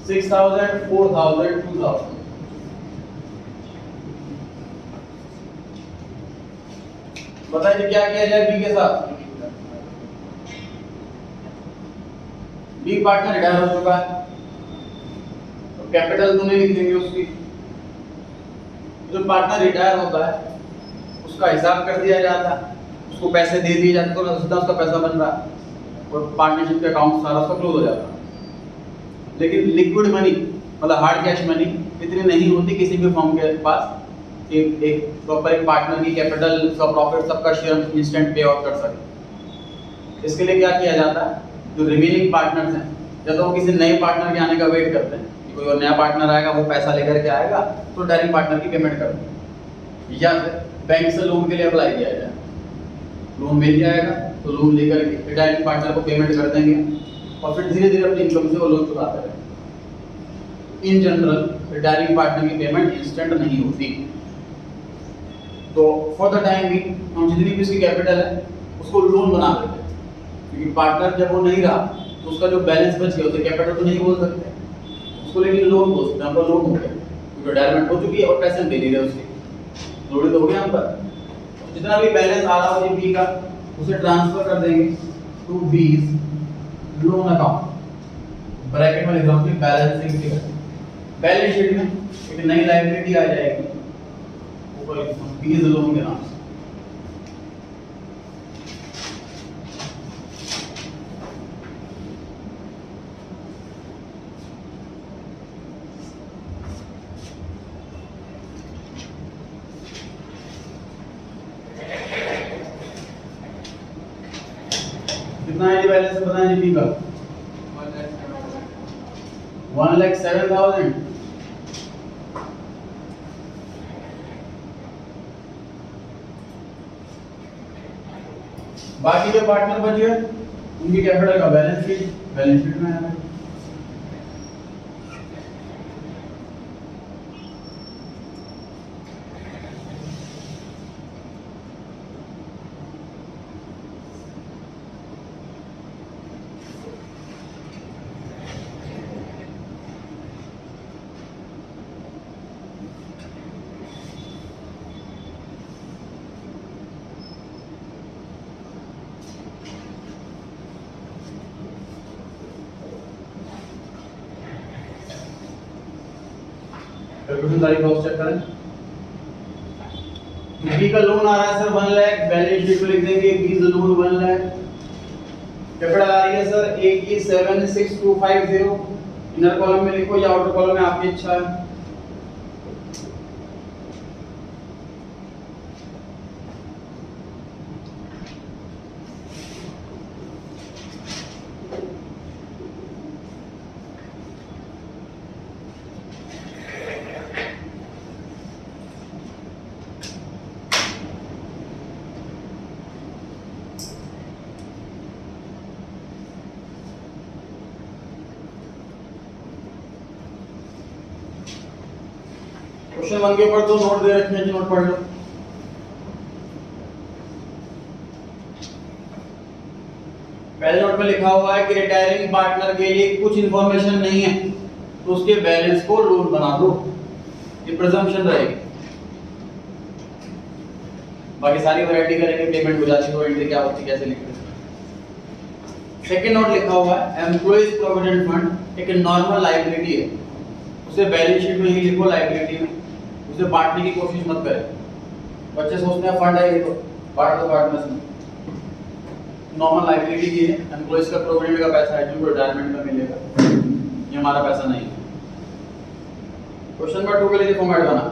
S1: $6,000, $4,000, $2,000। बताइए क्या किया जाए बी के साथ? बी पार्टनर रिटायर हो चुका है, तो कैपिटल तो नहीं लिखेंगे उसकी। जो पार्टनर रिटायर होता है उसका हिसाब कर दिया जाता है, उसको पैसे दे दिए जाते, तो सीधा उसका पैसा बन रहा है और पार्टनरशिप के अकाउंट सारा उसका क्लोज हो जाता है। लेकिन लिक्विड मनी मतलब हार्ड कैश मनी इतनी नहीं होती किसी भी फर्म के पास कि एक प्रॉपर एक पार्टनर की कैपिटल, उसका प्रॉफिट, सबका शेयर इंस्टेंट पे आउट कर सके। इसके लिए क्या किया जाता है, जो रिमेनिंग पार्टनर्स हैं या तो वो किसी नए पार्टनर के आने का वेट करते हैं कि कोई और नया पार्टनर आएगा, वो पैसा लेकर के आएगा तो डायरेक्ट पार्टनर की पेमेंट करते हैं, या फिर बैंक से लोन के लिए अप्लाई किया जाए, लोन मिल जाएगा तो लोन लेकर के रिटायरिंग पार्टनर को पेमेंट कर देंगे और फिर धीरे धीरे अपनी इनकम से वो लोन चुकाते रहेंगे। इन जनरल रिटायरिंग पार्टनर की पेमेंट इंस्टेंट नहीं होती। तो फॉर द टाइम भी हम जितनी भी उसकी कैपिटल है उसको लोन बना देते हैं, क्योंकि पार्टनर जब वो नहीं रहा तो उसका जो बैलेंस बच गया उसे कैपिटल तो नहीं बोल सकते, उसको लेकिन लोन बोल सकते हैं। लोन हो गया क्योंकि रिटायरमेंट हो चुकी है और पैसे दे नहीं रहे उसके, लोडेड हो गया हम पर, तो जितना भी बैलेंस आ रहा हो जी बी का उसे ट्रांसफर कर देंगे टू बीज लोन अकाउंट, ब्रैकेट में लिख रहा हूँ कि बैलेंसिंग फिगर। बैलेंस शीट में एक नई लायबिलिटी आ जाएगी ऊपर बीज लोन के नाम से। कितना है बैलेंस बताएं जी बी का? 1,07,000। बाकी जो पार्टनर बचे उनकी कैपिटल का बैलेंस शीट में है। कैलकुलेशन तारीख बॉक्स चेक करें। बी का लोन आ रहा है सर 1 लाख, बैलेंस शीट में लिख देंगे बी का लोन 1 लाख। कैपिटल आ रही है सर 876250, इनर कॉलम में लिखो या आउटर कॉलम में आपकी इच्छा है। क्वेश्चन 1 के ऊपर दो नोट दे रखे हैं, नोट पढ़ लो। पहले नोट में लिखा हुआ है कि रिटायरिंग पार्टनर के लिए कुछ इंफॉर्मेशन नहीं है तो उसके बैलेंस को लोन बना दो, ये प्रिजम्पशन रहेगी। बाकी सारी वैरायटी करेंगे, पेमेंट हो जाती है, एंट्री क्या होती है, कैसे लिखते हैं। सेकंड नोट लिखा हुआ है एम्प्लॉइज प्रोविडेंट फंड एक नॉर्मल लायबिलिटी है, उसे बैलेंस शीट में ही लिखो, लायबिलिटी में उसे बांटने की कोशिश मत करें। बच्चे सोचते हैं फंड है ये तो बांट दो पार्टनर्स में, नॉर्मल लायबिलिटी ये है, एम्प्लॉइज का प्रोविडेंट का पैसा है जो रिटायरमेंट में मिलेगा, ये हमारा पैसा नहीं है। क्वेश्चन नंबर 2 के लिए फॉर्मेट बना,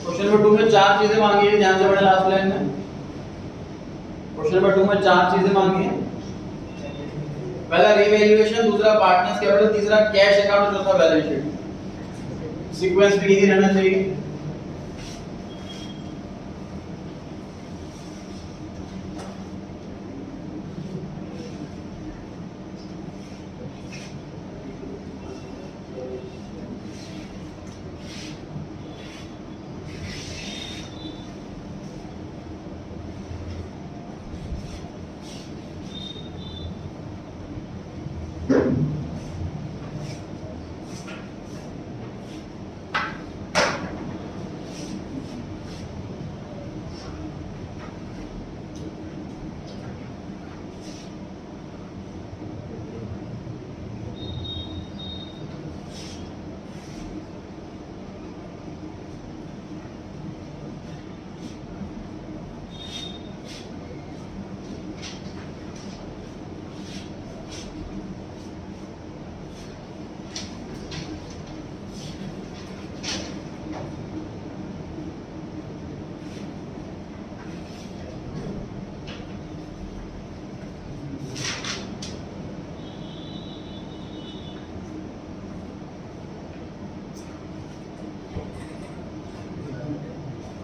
S1: क्वेश्चन नंबर 2 में 4 चीजें मांगी है, ध्यान से पढ़े लास्ट लाइन में। क्वेश्चन नंबर 2 में 4 चीजें मांगी है। पहला रीवैल्यूएशन, दूसरा पार्टनर्स कैपिटल, तीसरा कैश अकाउंट, चौथा बैलेंस शीट। सीक्वेंस भी इजी रहना चाहिए।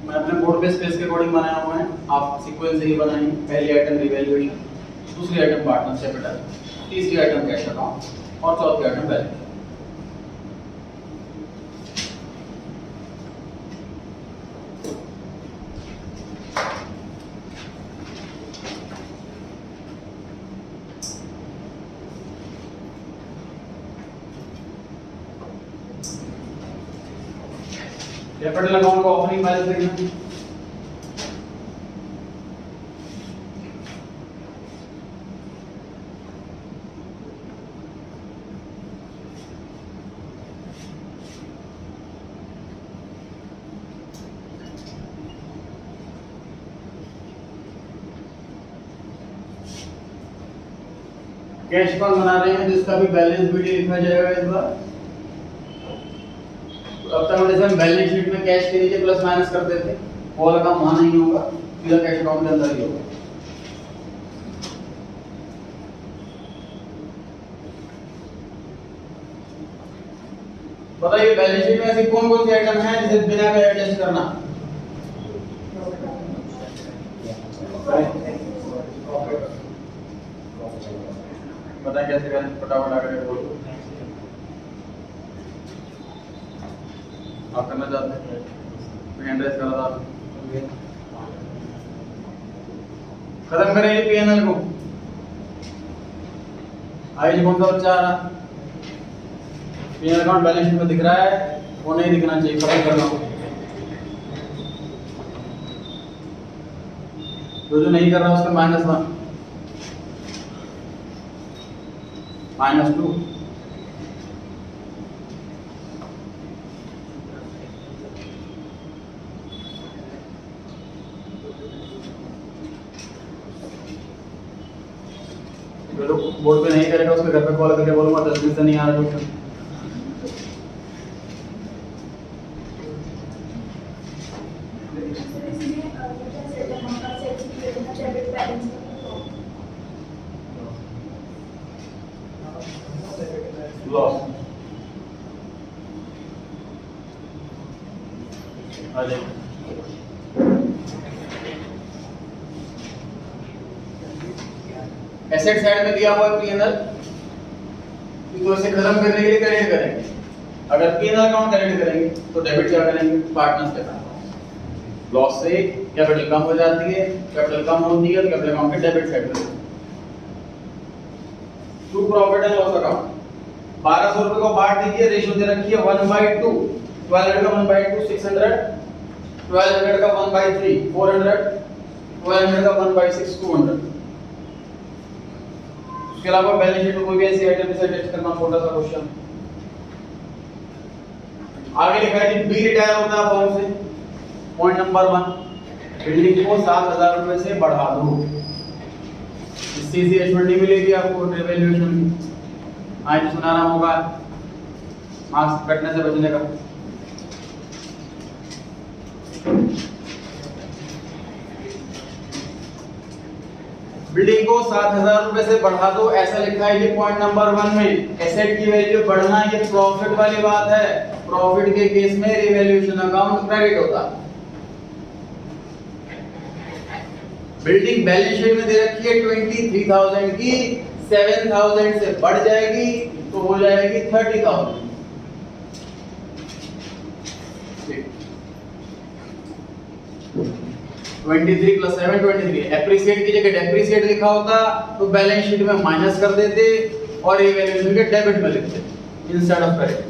S1: मैं अपने बोर्ड पे स्पेस के अकॉर्डिंग बनाया हुआ है, आप सीक्वेंस ही बनाएंगे। पहली आइटम रिवैल्यूएशन, दूसरी आइटम पार्टनर कैपिटल, तीसरी आइटम कैश अकाउंट और चौथी आइटम बैलेंस। कैपिटल अकाउंट का ओपनिंग बैलेंस लिखना। कैश अकाउंट बना रहे हैं जिसका भी बैलेंस भी लिखा जाएगा इस बार। अब तक हम बैलेंस शीट में कैश के नीचे प्लस माइनस करते थे, वो वाला काम वहां नहीं होगा, सीधा कैश अकाउंट के अंदर ही होगा। बताइए बैलेंस शीट में ऐसी कौन कौन सी आइटम है जिसे बिना के एडजस्ट करना? पता कैसे करें, फटाफट आकर बोलो। आप करना चाहते हैं तो हैंड रेज करा था। खत्म करेंगे पीएनएल को। आइए कौन सा बच्चा आ रहा? पीएनएल अकाउंट बैलेंस शीट में दिख रहा है, वो नहीं दिखना चाहिए, खत्म कर रहा हूं। जो नहीं कर रहा उसका -1 -2 जो बोर्ड पे नहीं करेगा उसके घर पे कॉल करके बोलूंगा 10 दिन से नहीं आ रहा ट्यूशन। लॉस आ जाए। एसेट साइड में दिया हुआ है पीएनएल, तो इसे खत्म करने के लिए क्रेडिट करेंगे। अगर पीएनएल अकाउंट क्रेडिट करेंगे तो डेबिट क्या करेंगे? पार्टनर्स के साथ। लॉस से कैपिटल कम हो जाती है, कैपिटल कम होती है तो कैपिटल अकाउंट के डेबिट साइड में। To profit and loss account 1200 रुपए को बांट दीजिए, रेशियो दे रखी है 1/2। 1200 का 1/2 600, 1200 का 1/3 400, 1200 का 1/6 200। उसके अलावा बैलेंस शीट में कोई भी ऐसी आइटम से टेस्ट करना, छोटा सा क्वेश्चन। आगे लिखा है कि बी रिटायर होता है फॉर्म से। पॉइंट नंबर 1, बिल्डिंग को 7000 रुपए से बढ़ा दो। इससे एस्टिमेट नहीं मिलेगी आपको रिवैल्यूएशन की। आज तो सुनाना होगा मार्क्स कटने से बचने का। बिल्डिंग को 7000 रुपए से बढ़ा दो, ऐसा लिखा है जी पॉइंट नंबर 1 में। एसेट की वैल्यू बढ़ना ये प्रॉफिट वाली बात है। प्रॉफिट के केस में रिवैल्यूएशन अकाउंट क्रेडिट होता है। बिल्डिंग बैलेंस शीट में दे रखी है 23,000 की, 7,000 से बढ़ जाएगी तो हो जाएगी 30,000। 23 + 7 23। एप्रिसिएट की जगह डेप्रिसिएट लिखा होता तो बैलेंस शीट में माइनस कर देते और रिवैल्यूएशन के डेबिट में लिखते instead of credit.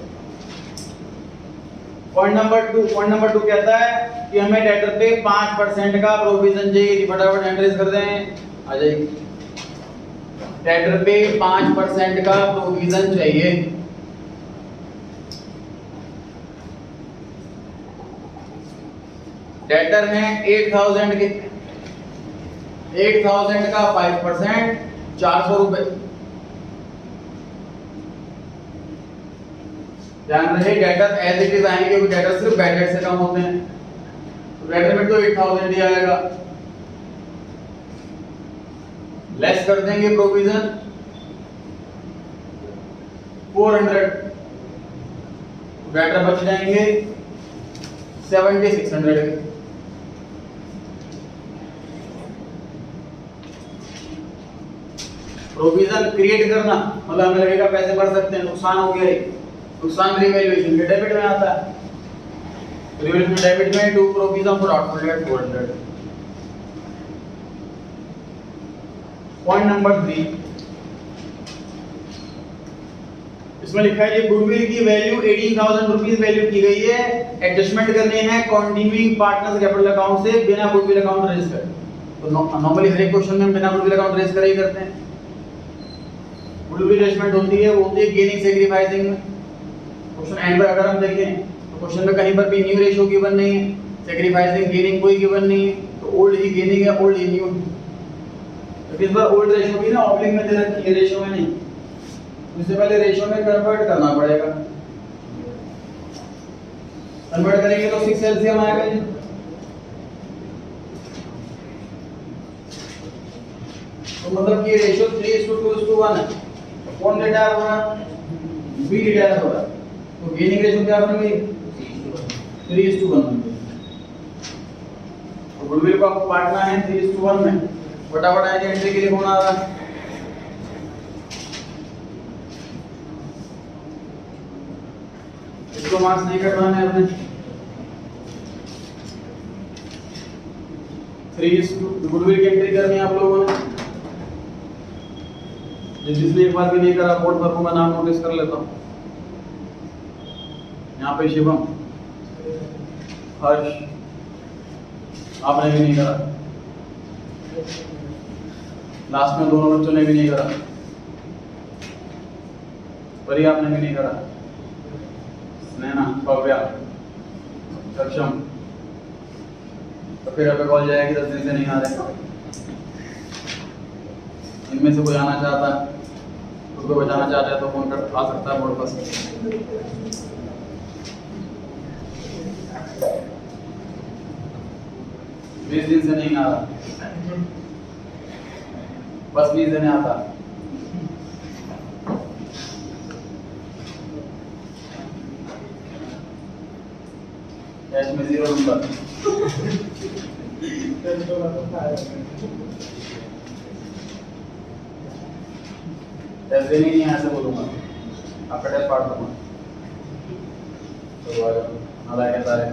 S1: Point number 2 कहता है कि हमें डेटर पे 5% का प्रोविजन चाहिए। फटाफट एंट्रीज कर दें, आ जाइए। डेटर पे 5% का प्रोविजन चाहिए। डेटर हैं 8000 के, 8000 का 5% 400 रुपए। ध्यान रहे डेटर एज इट इज आएंगे क्योंकि डेटर सिर्फ बैड डेट से कम होते हैं। तो डेटर में तो 8000 ही आएगा, लेस कर देंगे प्रोविजन 400, डेटर बच जाएंगे 7600 के। प्रोविजन क्रिएट करना मतलब हमें लगेगा पैसे बढ़ सकते हैं, नुकसान हो गया। नुकसान रिवैल्यूएशन के डेबिट में आता है। रिवैल्यूएशन डेबिट में to provision for outfit at 400। Point number 3, इसमें लिखा है ये गुडविल की वैल्यू 18,000 रुपीस वैल्यू की गई है, एडजस्टमेंट करने हैं कंटिन्यूइंग पार्टनर्स कैपिटल अकाउंट से बिना गुडविल अकाउंट रेज करे। तो नॉर्मली हर एक क्वेश्चन में हम बिना गुडविल अकाउंट रेज करे ही करते हैं। गुडविल एडजस्टमेंट होती है वो होती है गेनिंग सैक्रिफाइसिंग में। क्वेश्चन एंड पर अगर हम देखें तो क्वेश्चन में कहीं पर भी न्यू रेशियो गिवन नहीं है, सैक्रिफाइसिंग गेनिंग कोई गिवन नहीं है, तो ओल्ड ही गेनिंग है, ओल्ड ही न्यू। तो इस बार ओल्ड रेशियो भी ना ऑब्लिक में दे रखी है, रेशियो में नहीं। इससे पहले रेशियो में कन्वर्ट करना पड़ेगा, कन्वर्ट करेंगे तो 6 एलसीएम आएगा जी। तो मतलब कि रेशियो 3:2:1 है। कौन रिटायर हो रहा है? बी रिटायर हो रहा है, तो गेनिंग रेशियो क्या बन गई? 3:1 बन गई। तो गुडविल को आपको बांटना है 3:1 में। फटाफट आगे एंट्री के लिए कौन आ रहा है? इसको मार्क्स नहीं कटवाना है अपने। 3:2 गुडविल की एंट्री करनी है आप लोगों ने। जिसने एक बार भी नहीं करा बोर्ड पर को मैं नाम नोटिस कर लेता हूँ। यहाँ पे शिवम, हर्ष, आपने भी नहीं करा। लास्ट में दोनों बच्चों ने भी नहीं करा। परी आपने भी नहीं करा। स्नेहा, भव्या, सक्षम, तो फिर अब कॉल जाएगी 10 दिन से नहीं आ रहे। इनमें से कोई आना चाहता है, उसको बचाना चाहता है तो फोन कर आ सकता है बोर्ड पर। 20 दिन से नहीं आ रहा, बस 20 दिन आता। कैश में 0 नंबर। ऐसे नहीं ऐसे बोलूंगा, आपका टेस्ट पार्ट दूंगा। तो नालायक सारे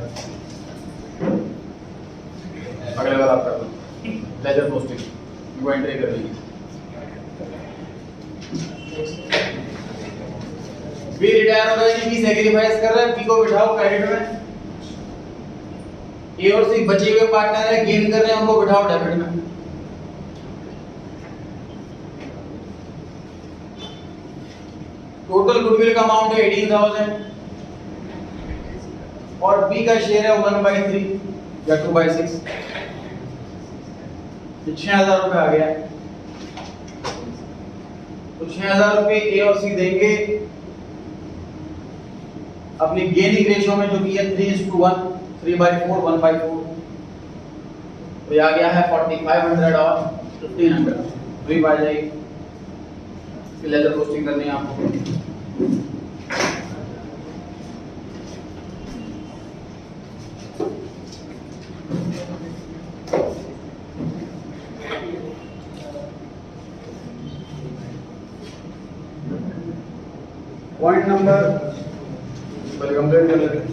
S1: अगले बार आप कर दो। लेजर पोस्टिंग इनको एंट्री कर लीजिए। बी रिटायर हो रहा है, बी सैक्रिफाइस कर रहा है, बी को बिठाओ क्रेडिट में। ए और सी बचे हुए पार्टनर है, गेन कर रहे हैं, उनको बिठाओ डेबिट में। टोटल गुडविल का अमाउंट है 18,000 और बी का शेयर है 1/3 या 2/6, 6,000 रुपए आ गया। तो 6,000 रुपए ए और सी देंगे अपनी गेनिंग रेशियो में जो कि है 3:1, 3/4, 1/4। तो ये आ गया है 4,500 और 1,500 फ्री पा जाएगी। इसकी लेजर पोस्टिंग करनी है आपको। पॉइंट नंबर पहले कंप्लीट कर लेते हैं।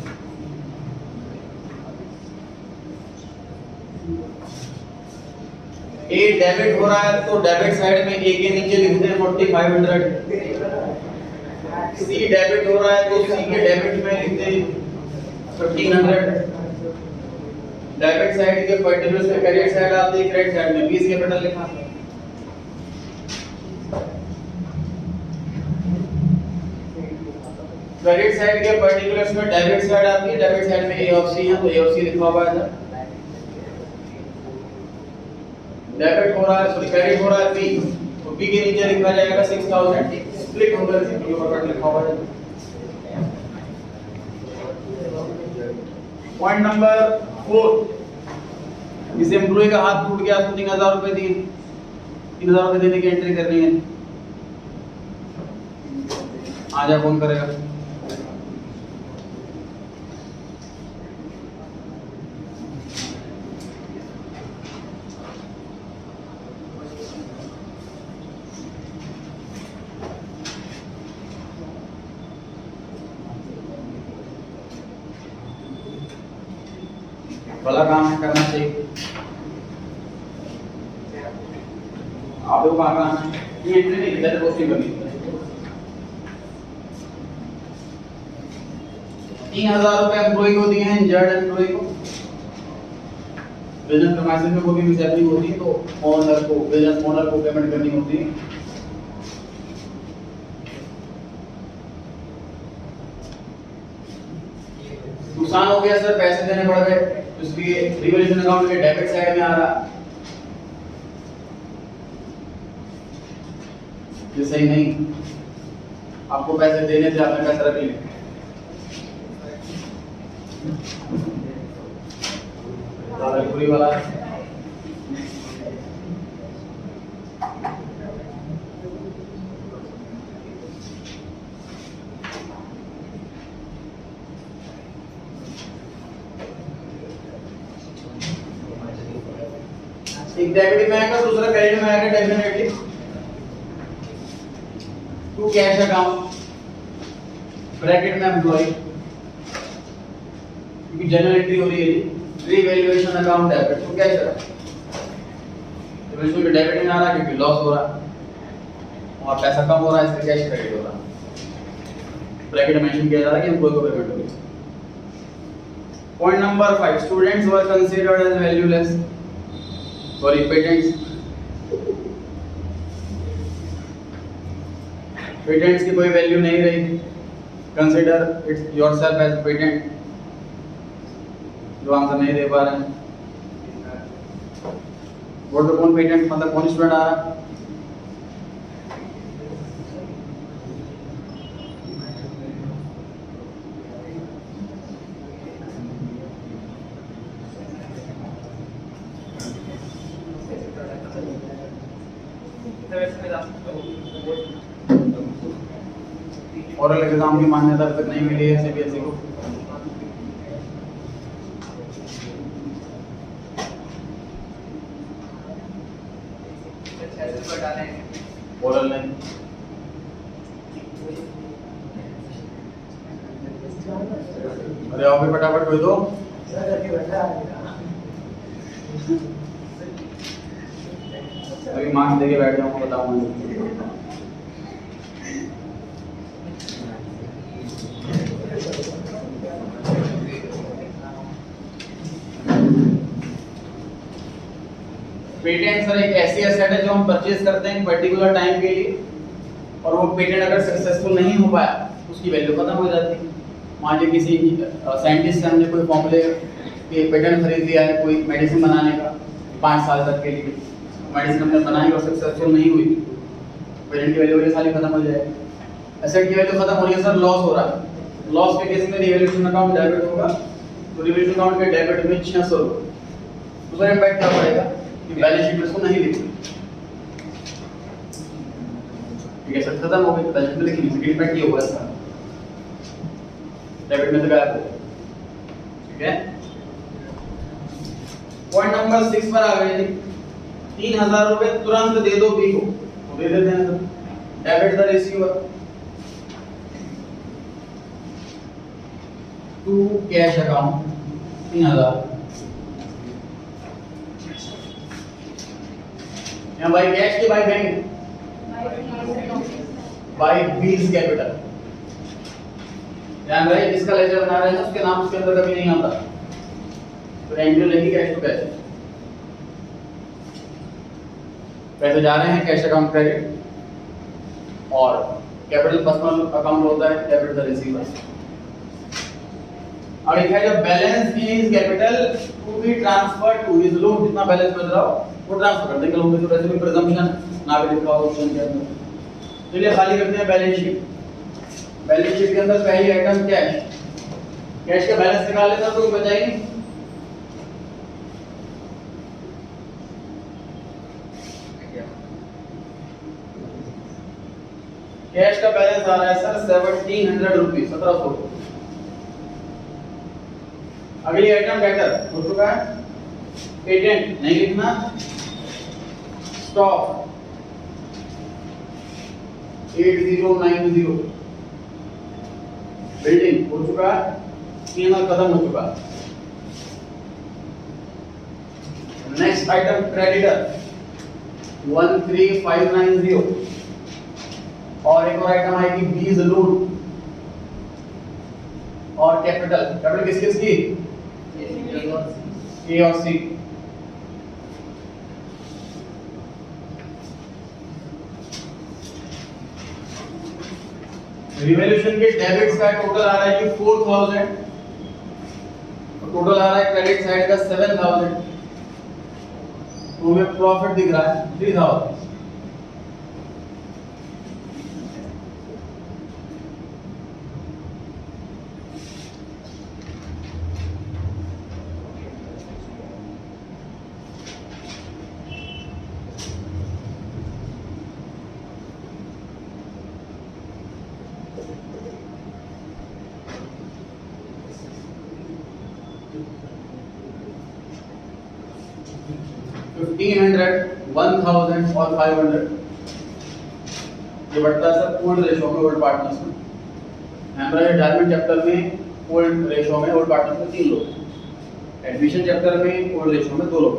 S1: ए डेबिट हो रहा है तो डेबिट साइड में ए के नीचे लिखते हैं 4,500। सी डेबिट हो रहा है तो सी के डेबिट में लिखते हैं 1,500। डेबिट साइड के पर्टिकुलर से क्रेडिट साइड आती है, क्रेडिट साइड में 20 कैपिटल लिखा। क्रेडिट साइड के पर्टिकुलर्स में डेबिट साइड आती है, डेबिट साइड में ए और सी है तो ए और सी लिखा हुआ है। डेबिट हो रहा है, सॉरी क्रेडिट हो रहा है बी, तो बी के नीचे लिखा जाएगा 6,000 स्प्लिट होकर सीपीयू पर लिखा हुआ है। पॉइंट नंबर 4, इस एम्प्लॉय का हाथ टूट गया तो 3,000 रुपए दिए, 3,000 रुपए देने की एंट्री करनी है। आ जा कौन करेगा? भला काम है, करना चाहिए। आप लोग कहाँ है? ये एंट्री नहीं, लेजर पोस्टिंग करनी है। 3000 रुपए एम्प्लॉय को दिए हैं, जेड एम्प्लॉय को। बिजनेस प्रीमाइसेस में कोई भी सैलरी होती है तो ओनर को, बिजनेस ओनर को पेमेंट करनी होती है। नुकसान हो गया सर, पैसे देने पड़ गए, इसलिए रिवॉल्यूशन अकाउंट के डेबिट साइड में आ रहा। ये सही नहीं, आपको पैसे देने थे, आपने पैसे रख लिए। पूरी वाला एक डेबिट में आएगा, दूसरा क्रेडिट में आएगा definitely. To cash account, bracket में एम्प्लॉय, क्योंकि जनरल एंट्री हो रही है। रीवैल्यूएशन अकाउंट डेबिट, तो कैश अकाउंट रिवैल्यूएशन डेबिट में आ रहा है क्योंकि लॉस हो रहा है और पैसा कम हो रहा है, इसलिए कैश क्रेडिट हो रहा है। ब्रैकेट मेंशन किया जा रहा है कि एम्प्लॉय को पेमेंट होगी। Point number 5, students were considered as valueless. Sorry, patents patents की कोई वैल्यू नहीं रही। Consider its yourself as patent. जो आंसर नहीं दे पा रहे हैं, वो तो कौन पेटेंट, मतलब कौन स्टूडेंट आ रहा है? ओरल एग्जाम की मान्यता अभी तक नहीं मिली है सीबीएसई को। ओरल नहीं, अरे आओ भी फटाफट कोई दो। अभी मार्क्स देके बैठ जाऊंगा, बताऊंगा। पेटेंट सर एक ऐसी एसेट है जो हम परचेज करते हैं पर्टिकुलर टाइम के लिए, और वो पेटेंट अगर सक्सेसफुल नहीं हो पाया उसकी वैल्यू खत्म हो जाती है। मान लीजिए किसी साइंटिस्ट से हमने कोई फॉर्मूले के पेटेंट खरीद लिया है कोई मेडिसिन बनाने का 5 साल तक के लिए, मेडिसिन हमने बनाई और सक्सेसफुल नहीं हुई, पेटेंट की वैल्यू वाली साल खत्म हो जाएगी। एसेट की वैल्यू खत्म हो रही है सर, लॉस हो रहा है। लॉस के केस में रिवैल्यूएशन अकाउंट डेबिट होगा, तो रिवैल्यूएशन अकाउंट के डेबिट में 600 रुपये। उसका इम्पैक्ट क्या पड़ेगा कि बैलेंस शीट में इसको नहीं लिखी, ठीक है, सब खत्म हो गई, बैलेंस शीट में लिखी नहीं, इम्पैक्ट ये होगा इसका, डेबिट में से गायब हो, ठीक है। पॉइंट नंबर 6 पर आ गए जी। 3000 रुपए तुरंत दे दो बी को, तो दे देते हैं sir, debit the receiver to cash account 3000। यहाँ बाय कैश की by bank, by B's capital. ध्यान रहे जिसका लेजर बना रहे हैं उसके नाम उसके अंदर कभी नहीं आता, तो एंट्री लगी कैश टू कैश। पैसे जा रहे हैं कैश अकाउंट क्रेडिट, और कैपिटल पर्सनल अकाउंट होता है डेबिट द रिसीवर। अब लिखा है जब balance is capital to be transferred to his loan, जितना बैलेंस बच रहा हो वो ट्रांसफर कर देंगे लोन पे, तो वैसे भी प्रिजम्पशन ना भी लिखा हो ऑप्शन के अंदर। चलिए खाली करते हैं बैलेंस शीट। बैलेंस शीट के अंदर पहली आइटम कैश, कैश का बैलेंस निकाल लेते हैं तो कुछ बचा ही नहीं। कैश का बैलेंस आ रहा है सर 1700 रुपीज, 1700। अगली आइटम डेटर हो चुका है, पेटेंट नहीं लिखना, स्टॉक 8090, बिल्डिंग हो चुका है, कीमत खत्म हो चुका है। नेक्स्ट आइटम क्रेडिटर 13590, और एक और आइटम आएगी बीज लोन, और कैपिटल किस किस की? ए और सी। रिवॉल्यूशन के डेबिट्स का टोटल आ रहा है कि 4000 और टोटल आ रहा है क्रेडिट साइड का 7000, तो हमें प्रॉफिट दिख रहा है 3000। $1500, $1000 और $500 ये बढ़ता है सर ओल्ड रेशो में, ओल्ड पार्टनर्स में। हमारा रिटायरमेंट चैप्टर में ओल्ड रेशो में, ओल्ड पार्टनर्स में 3 लोग, एडमिशन चैप्टर में ओल्ड रेशो में 2 लोग।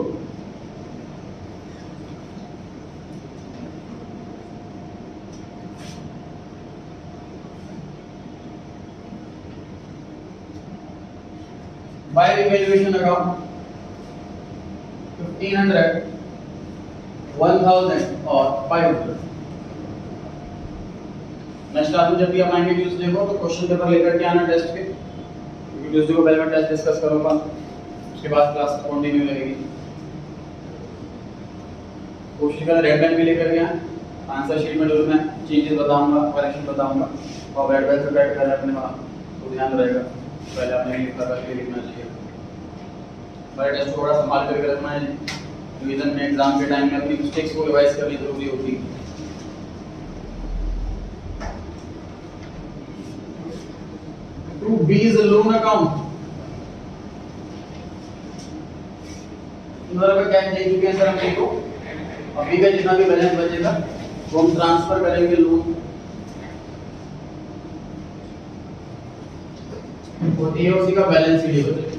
S1: बाय रिवैल्यूएशन अकाउंट 1500, 1000 और 500। नेक्स्ट क्लास में जब भी आप आएंगे ट्यूसडे को तो क्वेश्चन पेपर लेकर के आना टेस्ट के, क्योंकि ट्यूसडे को पहले मैं टेस्ट डिस्कस करूंगा, उसके बाद क्लास कंटिन्यू रहेगी। कोशिश करें रेड पेन भी लेकर के आए, आंसर शीट में जरूर मैं चेंजेस बताऊंगा, करेक्शन बताऊंगा, और रेड पेन से टाइप करें अपने वहाँ तो ध्यान रहेगा। पहले आपने लिखा था कि लिखना चाहिए, हमारे टेस्ट थोड़ा संभाल करके रखना है, रिवीजन में एग्जाम के टाइम में अपनी मिस्टेक्स को रिवाइज करनी जरूरी होती है। To be is a loan account, इन्होंने क्या दे चुके हैं सर हम को, अभी का जितना भी बैलेंस बचेगा वो हम ट्रांसफर करेंगे लोन, और टीओसी का बैलेंस शीट बचेगा।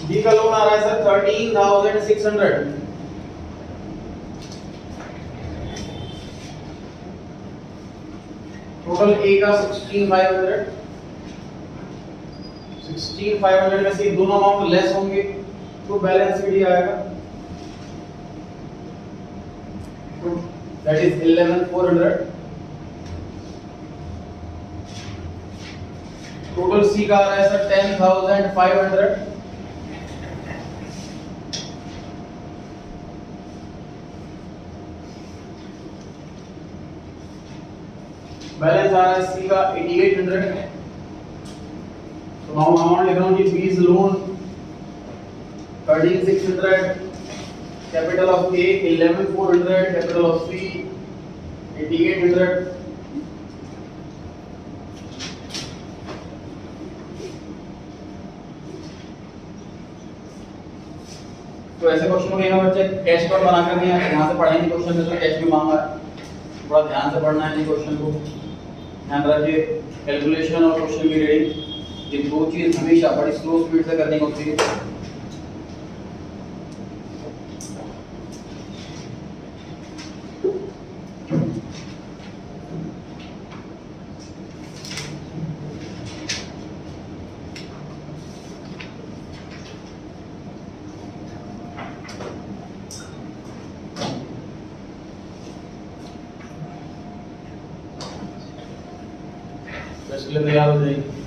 S1: बी का लोन आ रहा है सर 13,600, टोटल ए का 16,500, 16,500 में से दोनों अमाउंट लेस होंगे तो बैलेंस शीट आएगा, दैट इज 11,400। टोटल सी का आ रहा है सर 10,500, बैलेंस आ रहा है सी का 8800। तो मैं अमाउंट लिख रहा हूँ कि बीज loan 13,600, capital of A 11,400, capital of C 8800। तो ऐसे क्वेश्चन को यहाँ बच्चे कैश कार्ड बनाकर नहीं आते, यहाँ से पढ़ेंगे क्वेश्चन में तो कैश भी मांगा है, थोड़ा ध्यान से पढ़ना है क्वेश्चन को, ध्यान रखिए कैलकुलेशन और क्वेश्चन की रीडिंग, ये दो चीज हमेशा बड़ी स्लो स्पीड से करनी होती है। इसलिए तैयार हो जाएगी।